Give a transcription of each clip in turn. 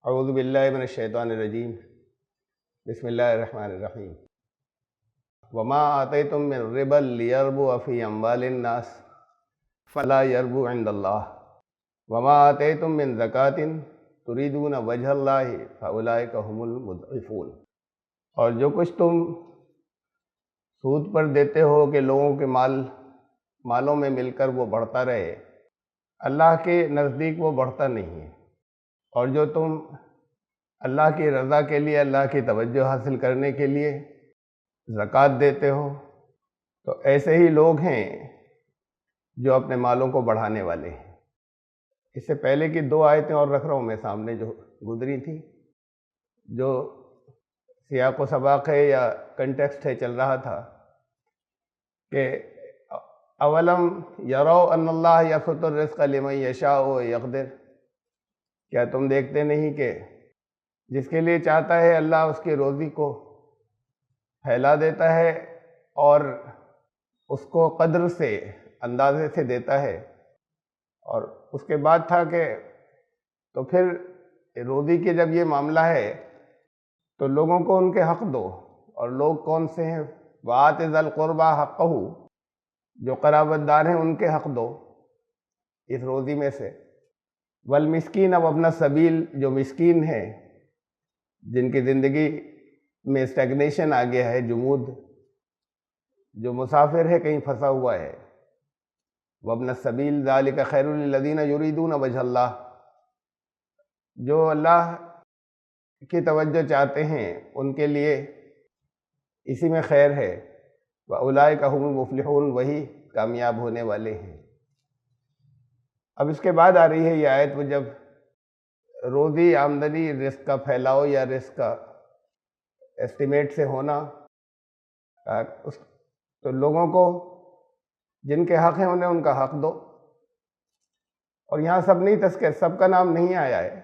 اعوذ باللہ من الشیطان الرجیم بسم اللہ الرحمن الرحیم وما آتیتم من ربا لیربو فی اموال الناس فلا یربو عند اللہ وما آتیتم من زکاة تریدون وجہ اللہ فاولئک هم المضعفون۔ اور جو کچھ تم سود پر دیتے ہو کہ لوگوں کے مالوں میں مل کر وہ بڑھتا رہے، اللہ کے نزدیک وہ بڑھتا نہیں ہے۔ اور جو تم اللہ کی رضا کے لیے، اللہ کی توجہ حاصل کرنے کے لیے زکوٰۃ دیتے ہو تو ایسے ہی لوگ ہیں جو اپنے مالوں کو بڑھانے والے ہیں۔ اس سے پہلے کی 2 آیتیں اور رکھ رہا ہوں میں سامنے جو گزری تھی، جو سیاق و سباق ہے یا کنٹیکسٹ ہے چل رہا تھا کہ اولم یروا ان اللہ یبسط الرزق لمن یشاء ویقدر، کیا تم دیکھتے نہیں کہ جس کے لیے چاہتا ہے اللہ اس کی روزی کو پھیلا دیتا ہے اور اس کو قدر سے، اندازے سے دیتا ہے۔ اور اس کے بعد تھا کہ تو پھر روزی کے جب یہ معاملہ ہے تو لوگوں کو ان کے حق دو، اور لوگ کون سے ہیں؟ وآت ذی القربى حقہ، جو قرابت دار ہیں ان کے حق دو اس روزی میں سے، والمسکین وابن السبیل، جو مسکین ہیں جن کی زندگی میں اسٹیگنیشن آ گیا ہے، جمود، جو مسافر ہے کہیں پھنسا ہوا ہے، وابن السبیل ذالک خیر للذین یریدون وجہ اللہ، جو اللہ کی توجہ چاہتے ہیں ان کے لیے اسی میں خیر ہے، وَأُولَئِكَ هُمُ الْمُفْلِحُونَ، وہی کامیاب ہونے والے ہیں۔ اب اس کے بعد آ رہی ہے یہ آیت، وہ جب روزی، آمدنی، رزق کا پھیلاؤ یا رزق کا ایسٹیمیٹ سے ہونا، تو لوگوں کو جن کے حق ہیں انہیں ان کا حق دو۔ اور یہاں سب نہیں تذکر، سب کا نام نہیں آیا ہے،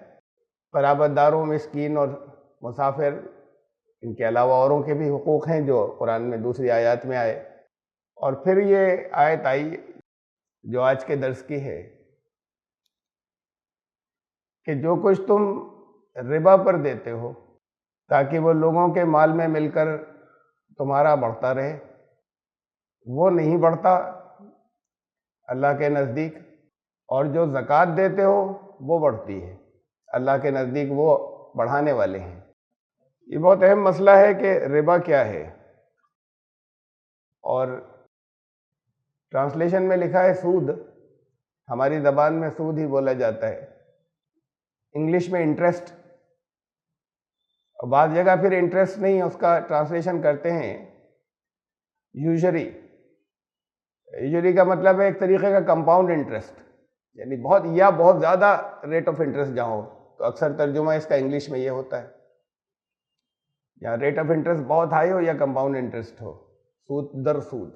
قرابت داروں، مسکین اور مسافر، ان کے علاوہ اوروں کے بھی حقوق ہیں جو قرآن میں دوسری آیات میں آئے۔ اور پھر یہ آیت آئی جو آج کے درس کی ہے کہ جو کچھ تم ربا پر دیتے ہو تاکہ وہ لوگوں کے مال میں مل کر تمہارا بڑھتا رہے، وہ نہیں بڑھتا اللہ کے نزدیک، اور جو زکوٰۃ دیتے ہو وہ بڑھتی ہے اللہ کے نزدیک، وہ بڑھانے والے ہیں۔ یہ بہت اہم مسئلہ ہے کہ ربا کیا ہے، اور ٹرانسلیشن میں لکھا ہے سود، ہماری زبان میں سود ہی بولا جاتا ہے، انگلش میں انٹرسٹ، اور بعض جگہ پھر انٹرسٹ نہیں، اس کا ٹرانسلیشن کرتے ہیں یوزری۔ یوزری کا مطلب ہے ایک طریقے کا کمپاؤنڈ انٹرسٹ، یعنی بہت زیادہ ریٹ آف انٹرسٹ جہاں ہو، تو اکثر ترجمہ اس کا انگلش میں یہ ہوتا ہے، یا ریٹ آف انٹرسٹ بہت ہائی ہو یا کمپاؤنڈ انٹرسٹ ہو، سود در سود۔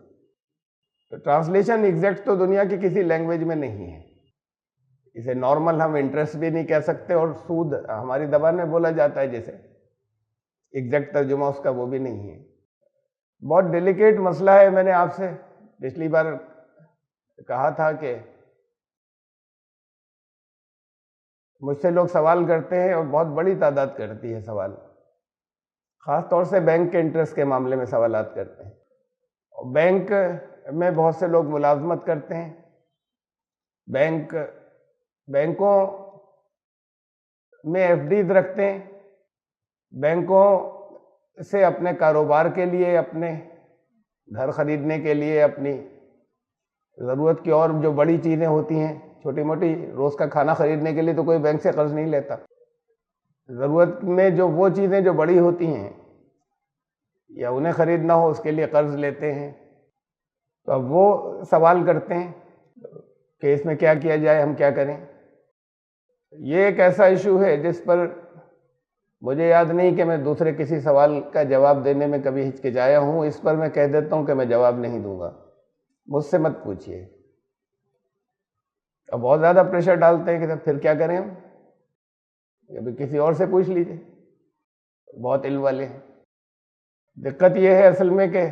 تو ٹرانسلیشن ایگزیکٹ تو دنیا کی کسی لینگویج میں نہیں ہے، اسے نارمل ہم انٹرسٹ بھی نہیں کہہ سکتے، اور سود ہماری زبان میں بولا جاتا ہے جیسے، ایگزیکٹ ترجمہ اس کا وہ بھی نہیں ہے۔ بہت ڈیلیکیٹ مسئلہ ہے، میں نے آپ سے پچھلی بار کہا تھا کہ مجھ سے لوگ سوال کرتے ہیں، اور بہت بڑی تعداد کرتی ہے سوال، خاص طور سے بینک کے انٹرسٹ کے معاملے میں سوالات کرتے ہیں۔ اور بینک میں بہت سے لوگ ملازمت کرتے ہیں، بینکوں میں ایف ڈیز رکھتے ہیں، بینکوں سے اپنے کاروبار کے لیے، اپنے گھر خریدنے کے لیے، اپنی ضرورت کی اور جو بڑی چیزیں ہوتی ہیں، چھوٹی موٹی روز کا کھانا خریدنے کے لیے تو کوئی بینک سے قرض نہیں لیتا، ضرورت میں جو وہ چیزیں جو بڑی ہوتی ہیں یا انہیں خریدنا ہو اس کے لیے قرض لیتے ہیں۔ تو اب وہ سوال کرتے ہیں کہ اس میں کیا کیا جائے، ہم کیا کریں۔ یہ ایک ایسا ایشو ہے جس پر مجھے یاد نہیں کہ میں دوسرے کسی سوال کا جواب دینے میں کبھی ہچکچایا ہوں، اس پر میں کہہ دیتا ہوں کہ میں جواب نہیں دوں گا، مجھ سے مت پوچھیے۔ اب بہت زیادہ پریشر ڈالتے ہیں کہ پھر کیا کریں ہم، ابھی کسی اور سے پوچھ لیجیے، بہت علم والے ہیں۔ دقت یہ ہے اصل میں کہ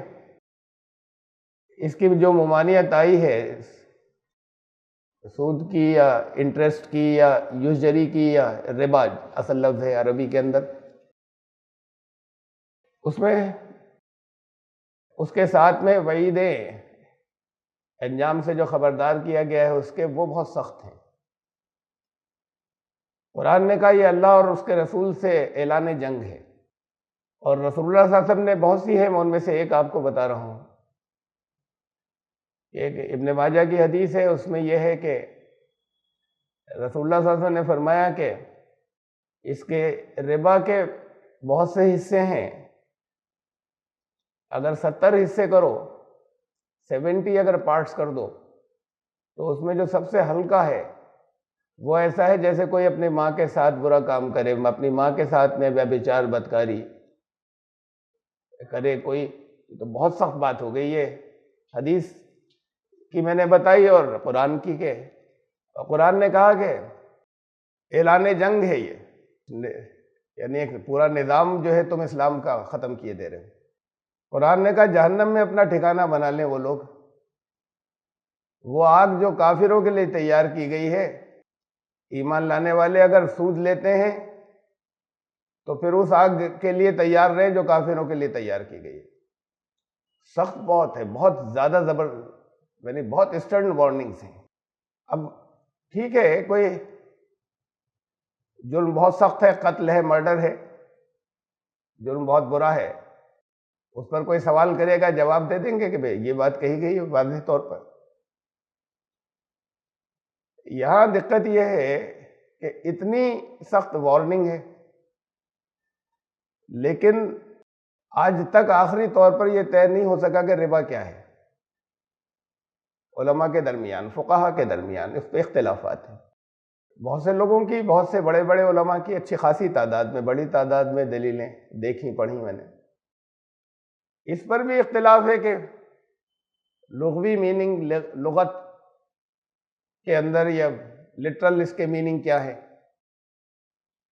اس کی جو ممانعت آئی ہے سود کی یا انٹرسٹ کی یا یوزری کی یا ربا اصل لفظ ہے عربی کے اندر، اس میں اس کے ساتھ میں وعیدیں انجام سے جو خبردار کیا گیا ہے اس کے، وہ بہت سخت ہیں۔ قرآن نے کہا یہ اللہ اور اس کے رسول سے اعلان جنگ ہے، اور رسول اللہ صلی اللہ علیہ وسلم نے بہت سی ہیں، میں ان میں سے ایک آپ کو بتا رہا ہوں۔ ایک ابن ماجہ کی حدیث ہے، اس میں یہ ہے کہ رسول اللہ صلی اللہ علیہ وسلم نے فرمایا کہ اس کے ربا کے بہت سے حصے ہیں، اگر 70 حصے کرو، 70 اگر پارٹس کر دو، تو اس میں جو سب سے ہلکا ہے وہ ایسا ہے جیسے کوئی اپنی ماں کے ساتھ برا کام کرے، اپنی ماں کے ساتھ میں بیبچار بدکاری کرے کوئی، تو بہت سخت بات ہو گئی۔ یہ حدیث کی میں نے بتائی اور قرآن کی کہ قرآن نے کہا کہ اعلان جنگ ہے یہ، یعنی ایک پورا نظام جو ہے تم اسلام کا ختم کیے دے رہے ہو۔ قرآن نے کہا جہنم میں اپنا ٹھکانہ بنا لیں وہ لوگ، وہ آگ جو کافروں کے لیے تیار کی گئی ہے۔ ایمان لانے والے اگر سود لیتے ہیں تو پھر اس آگ کے لیے تیار رہیں جو کافروں کے لیے تیار کی گئی ہے۔ سخت بہت ہے، بہت زیادہ یعنی بہت اسٹرن وارننگز ہیں۔ اب ٹھیک ہے، کوئی جرم بہت سخت ہے، قتل ہے، مرڈر ہے، جرم بہت برا ہے، اس پر کوئی سوال کرے گا جواب دے دیں گے کہ بھئی یہ بات کہی گئی ہے واضح طور پر۔ یہاں دقت یہ ہے کہ اتنی سخت وارننگ ہے، لیکن آج تک آخری طور پر یہ طے نہیں ہو سکا کہ ربا کیا ہے۔ علماء کے درمیان، فقہا کے درمیان اس پہ اختلافات ہیں۔ بہت سے لوگوں کی، بہت سے بڑے بڑے علماء کی اچھی خاصی تعداد میں، بڑی تعداد میں دلیلیں دیکھی پڑھی میں نے۔ اس پر بھی اختلاف ہے کہ لغوی میننگ، لغت کے اندر یا لٹرل اس کے میننگ کیا ہے۔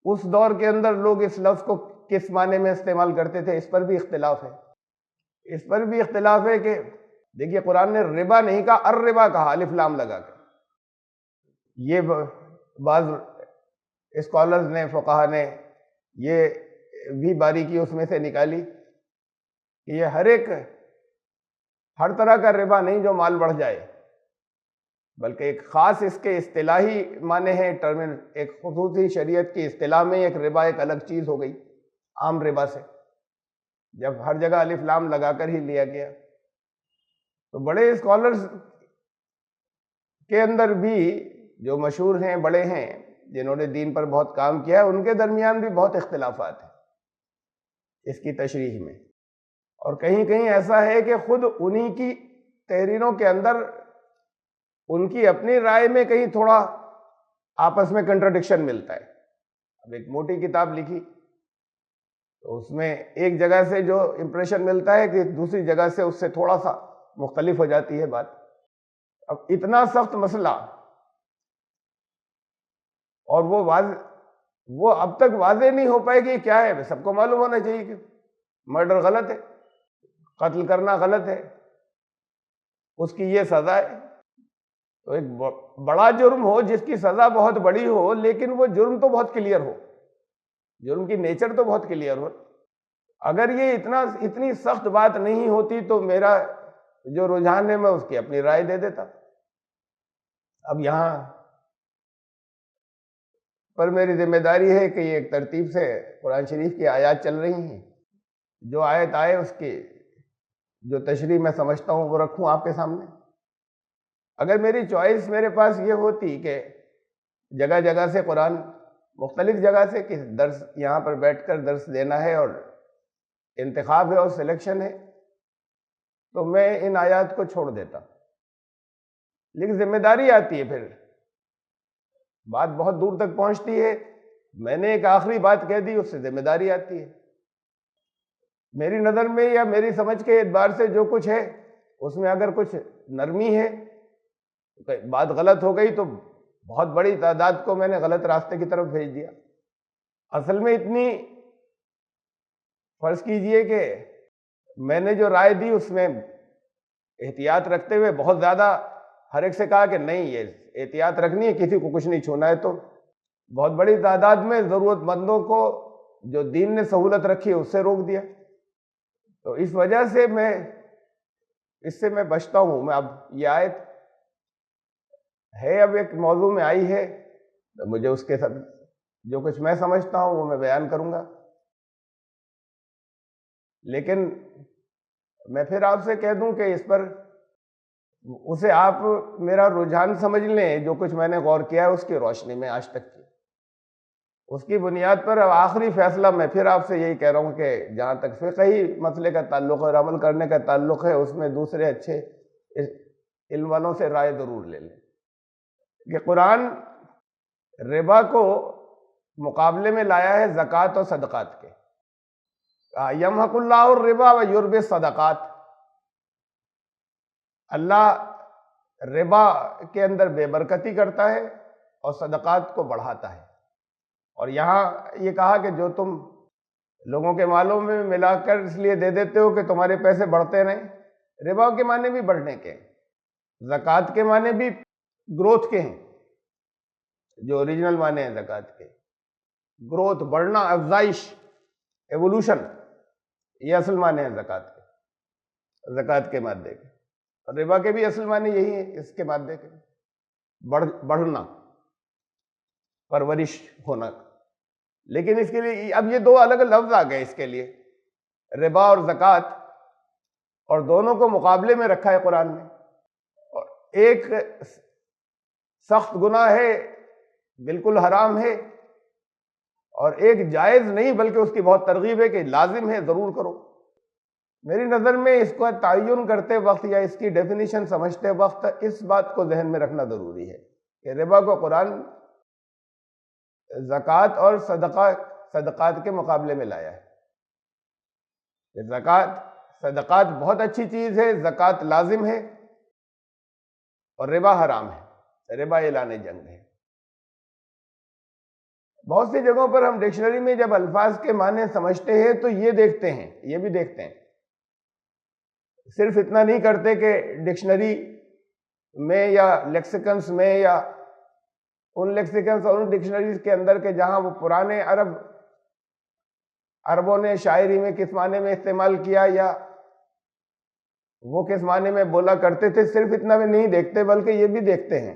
اس دور کے اندر لوگ اس لفظ کو کس معنی میں استعمال کرتے تھے، اس پر بھی اختلاف ہے۔ اس پر بھی اختلاف ہے کہ دیکھیے قرآن نے ربا نہیں کہا، الربا کہا الف لام لگا کر۔ یہ بعض اسکالرز نے، فقہا نے یہ بھی باریکی اس میں سے نکالی کہ یہ ہر طرح کا ربا نہیں جو مال بڑھ جائے، بلکہ ایک خاص اس کے اصطلاحی معنی ہے، ایک خصوصی شریعت کی اصطلاح میں ایک ربا ایک الگ چیز ہو گئی عام ربا سے، جب ہر جگہ الف لام لگا کر ہی لیا گیا۔ تو بڑے اسکالرز کے اندر بھی جو مشہور ہیں، بڑے ہیں، جنہوں نے دین پر بہت کام کیا ہے، ان کے درمیان بھی بہت اختلافات ہیں اس کی تشریح میں۔ اور کہیں کہیں ایسا ہے کہ خود انہی کی تحریروں کے اندر ان کی اپنی رائے میں کہیں تھوڑا آپس میں کنٹرڈکشن ملتا ہے۔ اب ایک موٹی کتاب لکھی تو اس میں ایک جگہ سے جو امپریشن ملتا ہے کہ دوسری جگہ سے اس سے تھوڑا سا مختلف ہو جاتی ہے بات۔ اب اتنا سخت مسئلہ، اور وہ اب تک واضح نہیں ہو پائے کہ کیا ہے۔ سب کو معلوم ہونا چاہیے کہ مرڈر غلط ہے، قتل کرنا غلط ہے، اس کی یہ سزا ہے۔ تو ایک بڑا جرم ہو جس کی سزا بہت بڑی ہو، لیکن وہ جرم تو بہت کلیئر ہو، جرم کی نیچر تو بہت کلیئر ہو۔ اگر یہ اتنی سخت بات نہیں ہوتی تو میرا جو رجحان ہے میں اس کی اپنی رائے دے دیتا۔ اب یہاں پر میری ذمہ داری ہے کہ یہ ایک ترتیب سے قرآن شریف کی آیات چل رہی ہیں، جو آیت آئے اس کی جو تشریح میں سمجھتا ہوں وہ رکھوں آپ کے سامنے۔ اگر میری چوائس میرے پاس یہ ہوتی کہ جگہ جگہ سے قرآن، مختلف جگہ سے کہ درس یہاں پر بیٹھ کر درس دینا ہے اور انتخاب ہے اور سلیکشن ہے، تو میں ان آیات کو چھوڑ دیتا۔ لیکن ذمہ داری آتی ہے، پھر بات بہت دور تک پہنچتی ہے۔ میں نے ایک آخری بات کہہ دی، اس سے ذمہ داری آتی ہے۔ میری نظر میں یا میری سمجھ کے اعتبار سے جو کچھ ہے اس میں اگر کچھ نرمی ہے، بات غلط ہو گئی تو بہت بڑی تعداد کو میں نے غلط راستے کی طرف بھیج دیا۔ اصل میں اتنی، فرض کیجئے کہ میں نے جو رائے دی اس میں احتیاط رکھتے ہوئے بہت زیادہ ہر ایک سے کہا کہ نہیں، یہ احتیاط رکھنی ہے، کسی کو کچھ نہیں چھونا ہے. تو بہت بڑی تعداد میں ضرورت مندوں کو جو دین نے سہولت رکھی ہے اس سے روک دیا. تو اس وجہ سے اس سے میں بچتا ہوں. میں اب یہ آیت ہے، اب ایک موضوع میں آئی ہے، تو مجھے اس کے ساتھ جو کچھ میں سمجھتا ہوں وہ میں بیان کروں گا. لیکن میں پھر آپ سے کہہ دوں کہ اس پر اسے آپ میرا رجحان سمجھ لیں، جو کچھ میں نے غور کیا ہے اس کی روشنی میں آج تک کی، اس کی بنیاد پر اب آخری فیصلہ میں پھر آپ سے یہی کہہ رہا ہوں کہ جہاں تک فقہی مسئلے کا تعلق ہے اور عمل کرنے کا تعلق ہے، اس میں دوسرے اچھے علم والوں سے رائے ضرور لے لیں. کہ قرآن ربا کو مقابلے میں لایا ہے زکوٰۃ اور صدقات کے. یمحق اللہ الربا ویربی الصدقات. اللہ ربا کے اندر بے برکتی کرتا ہے اور صدقات کو بڑھاتا ہے. اور یہاں یہ کہا کہ جو تم لوگوں کے مالوں میں ملا کر اس لیے دے دیتے ہو کہ تمہارے پیسے بڑھتے رہیں. ربا کے معنی بھی بڑھنے کے، زکوٰۃ کے معنی بھی گروتھ کے ہیں، جو اوریجنل معنی ہیں زکوٰۃ کے. گروتھ، بڑھنا، افزائش، ایولوشن، یہ اصل معنی ہیں زکوٰۃ کے مادے کے. اور ربا کے بھی اصل معنی یہی ہے، اس کے مادے کے، بڑھنا، پرورش ہونا. لیکن اس کے لیے اب یہ دو الگ لفظ آ گئے اس کے لیے، ربا اور زکوٰۃ، اور دونوں کو مقابلے میں رکھا ہے قرآن نے. اور ایک سخت گناہ ہے، بالکل حرام ہے، اور ایک جائز نہیں بلکہ اس کی بہت ترغیب ہے کہ لازم ہے، ضرور کرو. میری نظر میں اس کو تعین کرتے وقت یا اس کی ڈیفینیشن سمجھتے وقت اس بات کو ذہن میں رکھنا ضروری ہے کہ ربا کو قرآن زکوٰۃ اور صدقات کے مقابلے میں لایا ہے. صدقات بہت اچھی چیز ہے، زکوٰۃ لازم ہے، اور ربا حرام ہے، ربا اعلان جنگ ہے. بہت سی جگہوں پر ہم ڈکشنری میں جب الفاظ کے معنی سمجھتے ہیں تو یہ دیکھتے ہیں، یہ بھی دیکھتے ہیں، صرف اتنا نہیں کرتے کہ ڈکشنری میں یا لیکسیکنس میں یا ان لیکسیکنس اور ان ڈکشنریز کے اندر کے جہاں وہ پرانے عربوں نے شاعری میں کس معنی میں استعمال کیا یا وہ کس معنی میں بولا کرتے تھے، صرف اتنا بھی نہیں دیکھتے بلکہ یہ بھی دیکھتے ہیں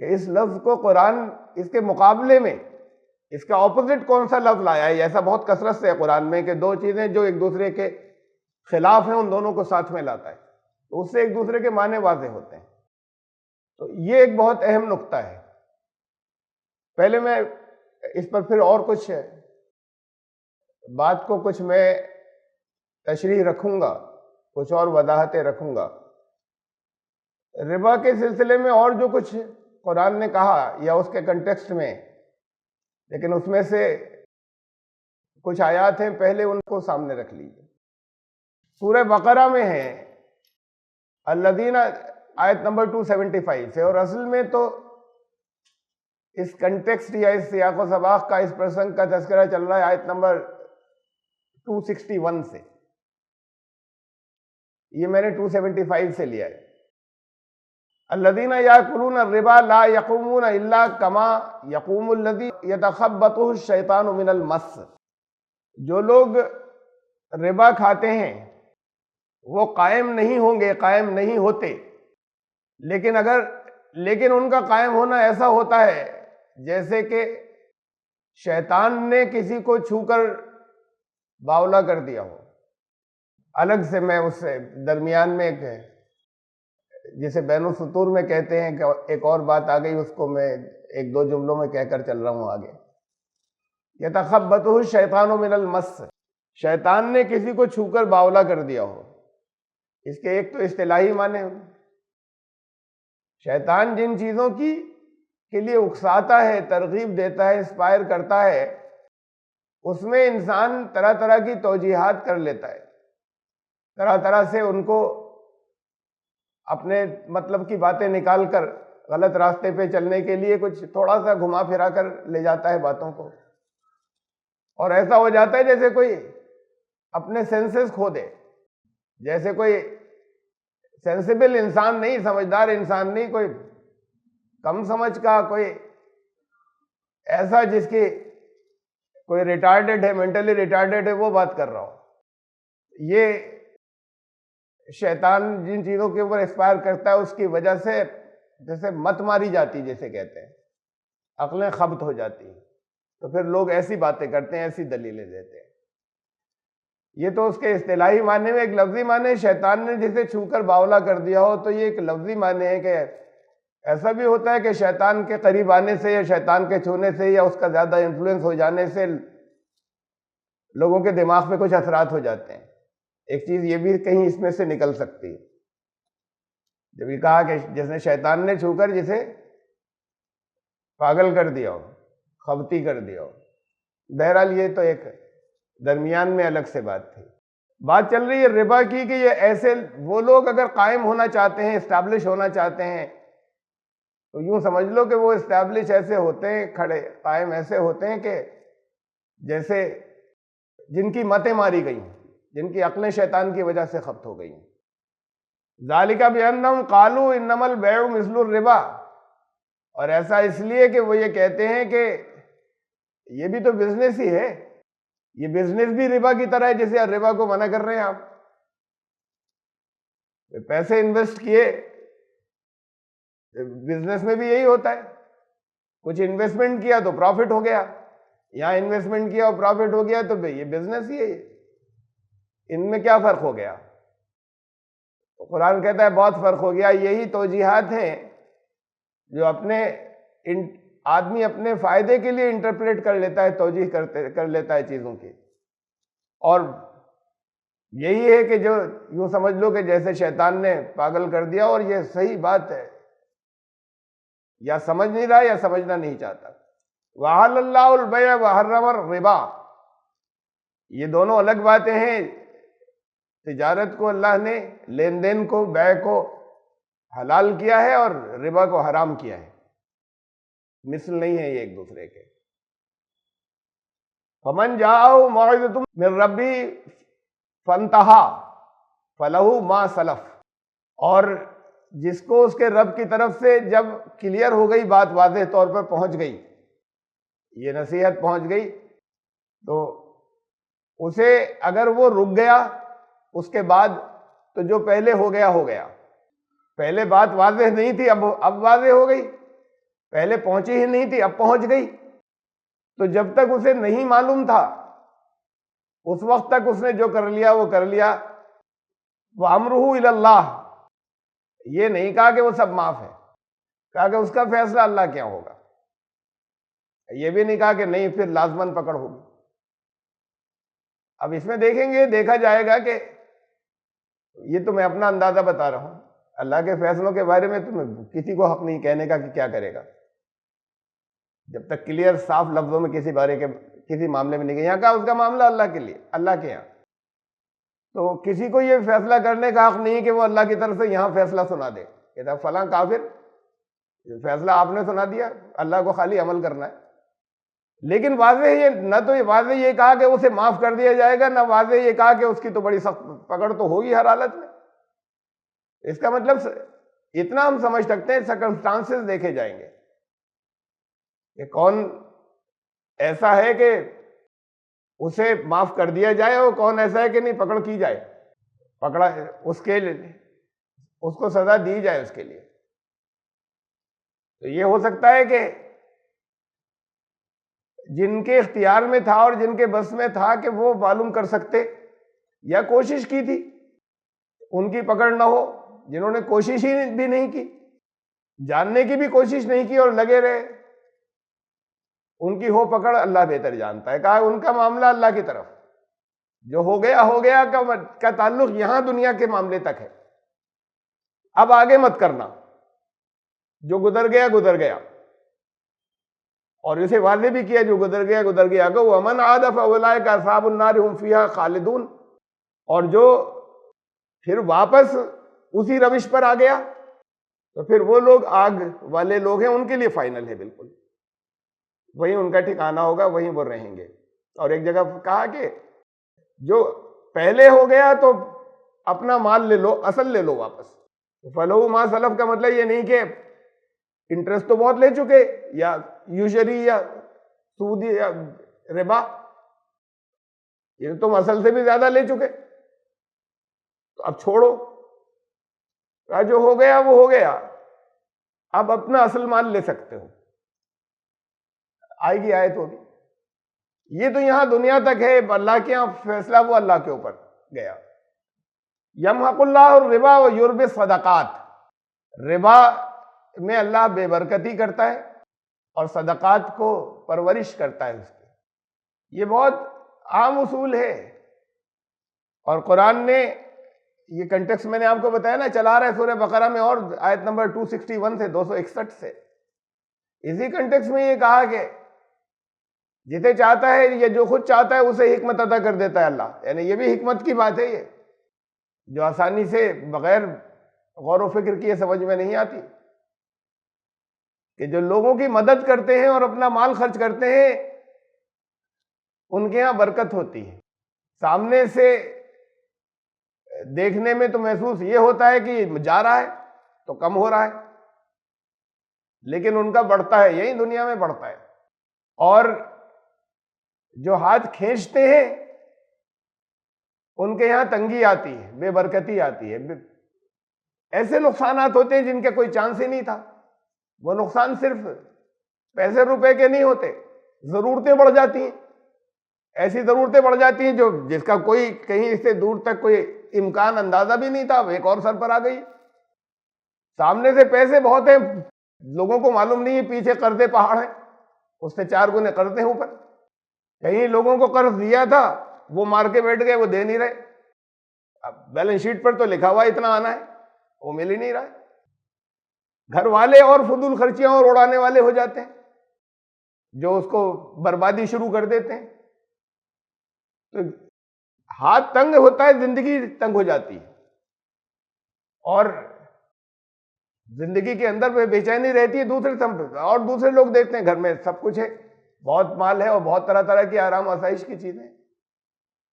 کہ اس لفظ کو قرآن اس کے مقابلے میں اس کا اپوزٹ کون سا لفظ لایا ہے. ایسا بہت کثرت سے ہے قرآن میں کہ دو چیزیں جو ایک دوسرے کے خلاف ہیں ان دونوں کو ساتھ میں لاتا ہے، تو اس سے ایک دوسرے کے معنی واضح ہوتے ہیں. تو یہ ایک بہت اہم نقطہ ہے. پہلے میں اس پر پھر اور کچھ بات کو کچھ میں تشریح رکھوں گا، کچھ اور وضاحتیں رکھوں گا. ربا کے سلسلے میں اور جو کچھ قرآن نے کہا یا اس کے کنٹیکسٹ میں، لیکن اس میں سے کچھ آیات ہیں، پہلے ان کو سامنے رکھ لیجیے. سورہ بقرہ میں ہے الذین، آیت نمبر 275 سے، اور اصل میں تو اس کنٹیکسٹ یا اس سیاق و سباق کا، اس پرسنگ کا تذکرہ چل رہا ہے آیت نمبر 261 سے. یہ میں نے 275 سے لیا ہے. الذین یاکلون الربا لا یقومون الا کما یقوم الذی یتخبطہ الشیطان من المس. جو لوگ ربا کھاتے ہیں وہ قائم نہیں ہوں گے، قائم نہیں ہوتے، لیکن ان کا قائم ہونا ایسا ہوتا ہے جیسے کہ شیطان نے کسی کو چھو کر باولا کر دیا ہو. الگ سے میں اس سے درمیان میں جسے بین السطور میں کہتے ہیں کہ ایک اور بات آ گئی، اس کو میں ایک دو جملوں میں کہہ کر چل رہا ہوں آگے. یتخبطہ الشیطان من المس، شیطان نے کسی کو چھو کر باولا کر دیا ہو. اس کے ایک تو اصطلاحی معنی، شیطان جن چیزوں کے لیے اکساتا ہے، ترغیب دیتا ہے، انسپائر کرتا ہے، اس میں انسان طرح طرح کی توجیہات کر لیتا ہے، طرح طرح سے ان کو اپنے مطلب کی باتیں نکال کر غلط راستے پہ چلنے کے لیے کچھ تھوڑا سا گھما پھرا کر لے جاتا ہے باتوں کو، اور ایسا ہو جاتا ہے جیسے کوئی اپنے سینسز کھو دے، جیسے کوئی سینسیبل انسان نہیں، سمجھدار انسان نہیں، کوئی کم سمجھ کا، کوئی ایسا جس کی کوئی ریٹارڈڈ ہے، مینٹلی ریٹارڈڈ ہے، وہ بات کر رہا ہوں۔ یہ شیطان جن چیزوں کے اوپر اسپائر کرتا ہے اس کی وجہ سے جیسے مت ماری جاتی، جیسے کہتے ہیں، عقلیں خبط ہو جاتی ہیں، تو پھر لوگ ایسی باتیں کرتے ہیں، ایسی دلیلیں دیتے ہیں۔ یہ تو اس کے اصطلاحی معنی میں ایک لفظی معنی ہے، شیطان نے جسے چھو کر باولا کر دیا ہو، تو یہ ایک لفظی معنی ہے کہ ایسا بھی ہوتا ہے کہ شیطان کے قریب آنے سے یا شیطان کے چھونے سے یا اس کا زیادہ انفلوئنس ہو جانے سے لوگوں کے دماغ پہ کچھ اثرات ہو جاتے ہیں۔ ایک چیز یہ بھی کہیں اس میں سے نکل سکتی ہے، جب یہ کہا کہ جس نے شیطان نے چھو کر جسے پاگل کر دیا ہو، خبتی کر دیا ہو۔ بہرحال یہ تو ایک درمیان میں الگ سے بات تھی۔ بات چل رہی ہے ربا کی کہ یہ ایسے وہ لوگ اگر قائم ہونا چاہتے ہیں، اسٹیبلش ہونا چاہتے ہیں، تو یوں سمجھ لو کہ وہ اسٹیبلش ایسے ہوتے ہیں، کھڑے قائم ایسے ہوتے ہیں کہ جیسے جن کی متیں ماری گئی، جن کی عقلیں شیطان کی وجہ سے خبط ہو گئی۔ ذالک بانہم قالوا انما البیع مثل الربا، اور ایسا اس لیے کہ وہ یہ کہتے ہیں کہ یہ بھی تو بزنس ہی ہے، یہ بزنس بھی ربا کی طرح ہے، جیسے ربا کو منع کر رہے ہیں آپ۔ پیسے انویسٹ کیے، بزنس میں بھی یہی ہوتا ہے، کچھ انویسٹمنٹ کیا تو پروفٹ ہو گیا، یہاں انویسٹمنٹ کیا اور پروفٹ ہو گیا، تو بھئی یہ بزنس ہی ہے، ان میں کیا فرق ہو گیا؟ قرآن کہتا ہے بہت فرق ہو گیا۔ یہی توجیہات ہیں جو آدمی اپنے فائدے کے لیے انٹرپریٹ کر لیتا ہے، توجیہ کر لیتا ہے چیزوں کی، اور یہی ہے کہ جو یوں سمجھ لو کہ جیسے شیطان نے پاگل کر دیا، اور یہ صحیح بات ہے، یا سمجھ نہیں رہا یا سمجھنا نہیں چاہتا۔ وَأَحَلَّ اللَّهُ الْبَيْعَ وَحَرَّمَ الرِّبَا، یہ دونوں الگ باتیں ہیں۔ تجارت کو اللہ نے، لین دین کو، بیع کو حلال کیا ہے، اور ربا کو حرام کیا ہے، مثل نہیں ہے یہ ایک دوسرے کے۔ فَمَنْ جَاءَهُ مَوْعِظَةٌ مِّن رَّبِّهِ فَانْتَهَىٰ فَلَهُ مَا سَلَفَ، اور جس کو اس کے رب کی طرف سے جب کلیئر ہو گئی بات، واضح طور پر پہنچ گئی، یہ نصیحت پہنچ گئی، تو اسے اگر وہ رک گیا اس کے بعد، تو جو پہلے ہو گیا ہو گیا۔ پہلے بات واضح نہیں تھی، اب واضح ہو گئی، پہلے پہنچی ہی نہیں تھی، اب پہنچ گئی، تو جب تک اسے نہیں معلوم تھا اس وقت تک اس نے جو کر لیا وہ کر لیا۔ وَأَمْرُهُ إِلَى اللَّهِ، یہ نہیں کہا کہ وہ سب معاف ہے، کہا کہ اس کا فیصلہ اللہ کیا ہوگا۔ یہ بھی نہیں کہا کہ نہیں پھر لازماً پکڑ ہوگی۔ اب اس میں دیکھیں گے، دیکھا جائے گا کہ یہ تو میں اپنا اندازہ بتا رہا ہوں، اللہ کے فیصلوں کے بارے میں تو کسی کو حق نہیں کہنے کا کہ کیا کرے گا، جب تک کلیئر صاف لفظوں میں کسی معاملے میں نہیں گیا۔ یہاں کا اس کا معاملہ اللہ کے لیے، اللہ کے یہاں، تو کسی کو یہ فیصلہ کرنے کا حق نہیں کہ وہ اللہ کی طرف سے یہاں فیصلہ سنا دے کہ فلاں کافر، فیصلہ آپ نے سنا دیا، اللہ کو خالی عمل کرنا ہے۔ لیکن واضح یہ نہ تو واضح یہ کہا کہ اسے معاف کر دیا جائے گا، نہ واضح یہ کہا کہ اس کی تو بڑی سخت پکڑ تو ہوگی ہر حالت میں۔ اس کا مطلب اتنا ہم سمجھ سکتے ہیں، سرکمسٹانسز دیکھے جائیں گے کہ کون ایسا ہے کہ اسے معاف کر دیا جائے، اور کون ایسا ہے کہ نہیں پکڑ کی جائے، پکڑا اس کے لیے اس کو سزا دی جائے اس کے لیے۔ تو یہ ہو سکتا ہے کہ جن کے اختیار میں تھا اور جن کے بس میں تھا کہ وہ معلوم کر سکتے یا کوشش کی تھی، ان کی پکڑ نہ ہو۔ جنہوں نے کوشش ہی بھی نہیں کی، جاننے کی بھی کوشش نہیں کی اور لگے رہے، ان کی ہو پکڑ، اللہ بہتر جانتا ہے۔ کہا ان کا معاملہ اللہ کی طرف، جو ہو گیا کا تعلق یہاں دنیا کے معاملے تک ہے، اب آگے مت کرنا، جو گزر گیا گزر گیا۔ اور اسے واضح بھی کیا جو گزر گیا گزر گیا، کہ وَمَنْ عَادَ فَأُولَٰئِكَ أَصْحَابُ النَّارِ هُمْ فِيهَا خَالِدُونَ، اور جو پھر واپس اسی روش پر آ گیا تو پھر وہ لوگ آگ والے لوگ ہیں، ان کے لیے فائنل ہے، بالکل وہیں ان کا ٹھکانہ ہوگا، وہیں وہ رہیں گے۔ اور ایک جگہ کہا کہ جو پہلے ہو گیا تو اپنا مال لے لو، اصل لے لو واپس، فلہو ما سلف کا مطلب یہ نہیں کہ انٹرسٹ تو بہت لے چکے یا یوشری یا سود یا ربا، یہ تم اصل سے بھی زیادہ لے چکے، تو اب چھوڑو، جو ہو گیا وہ ہو گیا، اب اپنا اصل مال لے سکتے ہو۔ آئے گی آیت ہوگی، یہ تو یہاں دنیا تک ہے، اللہ کے یہاں فیصلہ وہ اللہ کے اوپر گیا۔ یمحق اللہ الربا ویربی الصدقات، ربا میں اللہ بے برکتی کرتا ہے اور صدقات کو پرورش کرتا ہے اس کی، یہ بہت عام اصول ہے۔ اور قرآن نے یہ کنٹیکس میں نے آپ کو بتایا نا، چلا رہا ہے سورہ بقرہ میں، اور آیت نمبر 261 سے 261 سے اسی کنٹیکس میں یہ کہا کہ جسے چاہتا ہے یا جو خود چاہتا ہے اسے حکمت عطا کر دیتا ہے اللہ، یعنی یہ بھی حکمت کی بات ہے، یہ جو آسانی سے بغیر غور و فکر کیے سمجھ میں نہیں آتی، کہ جو لوگوں کی مدد کرتے ہیں اور اپنا مال خرچ کرتے ہیں ان کے ہاں برکت ہوتی ہے۔ سامنے سے دیکھنے میں تو محسوس یہ ہوتا ہے کہ جا رہا ہے تو کم ہو رہا ہے، لیکن ان کا بڑھتا ہے، یہی دنیا میں بڑھتا ہے۔ اور جو ہاتھ کھینچتے ہیں ان کے یہاں تنگی آتی ہے، بے برکتی آتی ہے، ایسے نقصانات ہوتے ہیں جن کا کوئی چانس ہی نہیں تھا۔ وہ نقصان صرف پیسے روپے کے نہیں ہوتے، ضرورتیں بڑھ جاتی ہیں، ایسی ضرورتیں بڑھ جاتی ہیں جو جس کا کوئی کہیں سے دور تک کوئی امکان اندازہ بھی نہیں تھا، ایک اور سر پر آ گئی۔ سامنے سے پیسے بہت ہیں، لوگوں کو معلوم نہیں ہے پیچھے قرضے پہاڑ ہیں، اس سے 4 گنے قرض ہیں اوپر۔ کہیں لوگوں کو قرض دیا تھا وہ مار کے بیٹھ گئے، وہ دے نہیں رہے، اب بیلنس شیٹ پر تو لکھا ہوا اتنا آنا ہے، وہ مل ہی نہیں رہا ہے۔ گھر والے اور فضول خرچیاں اور اڑانے والے ہو جاتے ہیں جو اس کو بربادی شروع کر دیتے ہیں۔ تو ہاتھ تنگ ہوتا ہے، زندگی تنگ ہو جاتی ہے، اور زندگی کے اندر بے چینی رہتی ہے۔ اور دوسرے لوگ دیکھتے ہیں گھر میں سب کچھ ہے، بہت مال ہے اور بہت طرح طرح کی آرام آسائش کی چیزیں،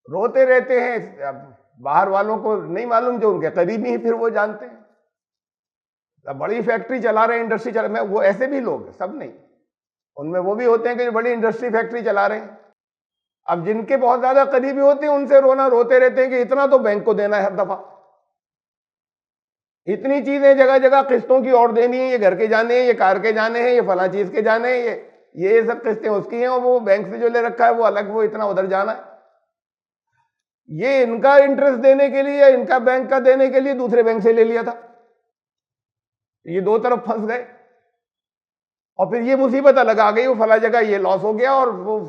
روتے رہتے ہیں۔ اب باہر والوں کو نہیں معلوم، جو ان کے قریبی ہیں پھر وہ جانتے ہیں۔ اب بڑی فیکٹری چلا رہے ہیں، انڈسٹری چلا رہے ہیں، وہ ایسے بھی لوگ ہیں، سب نہیں، ان میں وہ بھی ہوتے ہیں کہ جو بڑی انڈسٹری فیکٹری چلا رہے ہیں۔ اب جن کے بہت زیادہ قریبی ہوتے ہیں ان سے روتے رہتے ہیں کہ اتنا تو بینک کو دینا ہے ہر دفعہ، اتنی چیزیں جگہ جگہ قسطوں کی اور دینی ہیں، یہ گھر کے جانے ہیں، یہ کار کے جانے ہیں، یہ فلاں چیز کے جانے ہیں، یہ سب قسطیں اس کی ہیں، اور وہ بینک سے جو لے رکھا ہے وہ الگ، وہ اتنا ادھر جانا ہے۔ یہ ان کا انٹرسٹ دینے کے لیے یا ان کا بینک کا دینے کے لیے دوسرے بینک سے لے لیا تھا، یہ دو طرف پھنس گئے، اور پھر یہ مصیبت الگ آ گئی، وہ فلاں جگہ یہ لاس ہو گیا اور وہ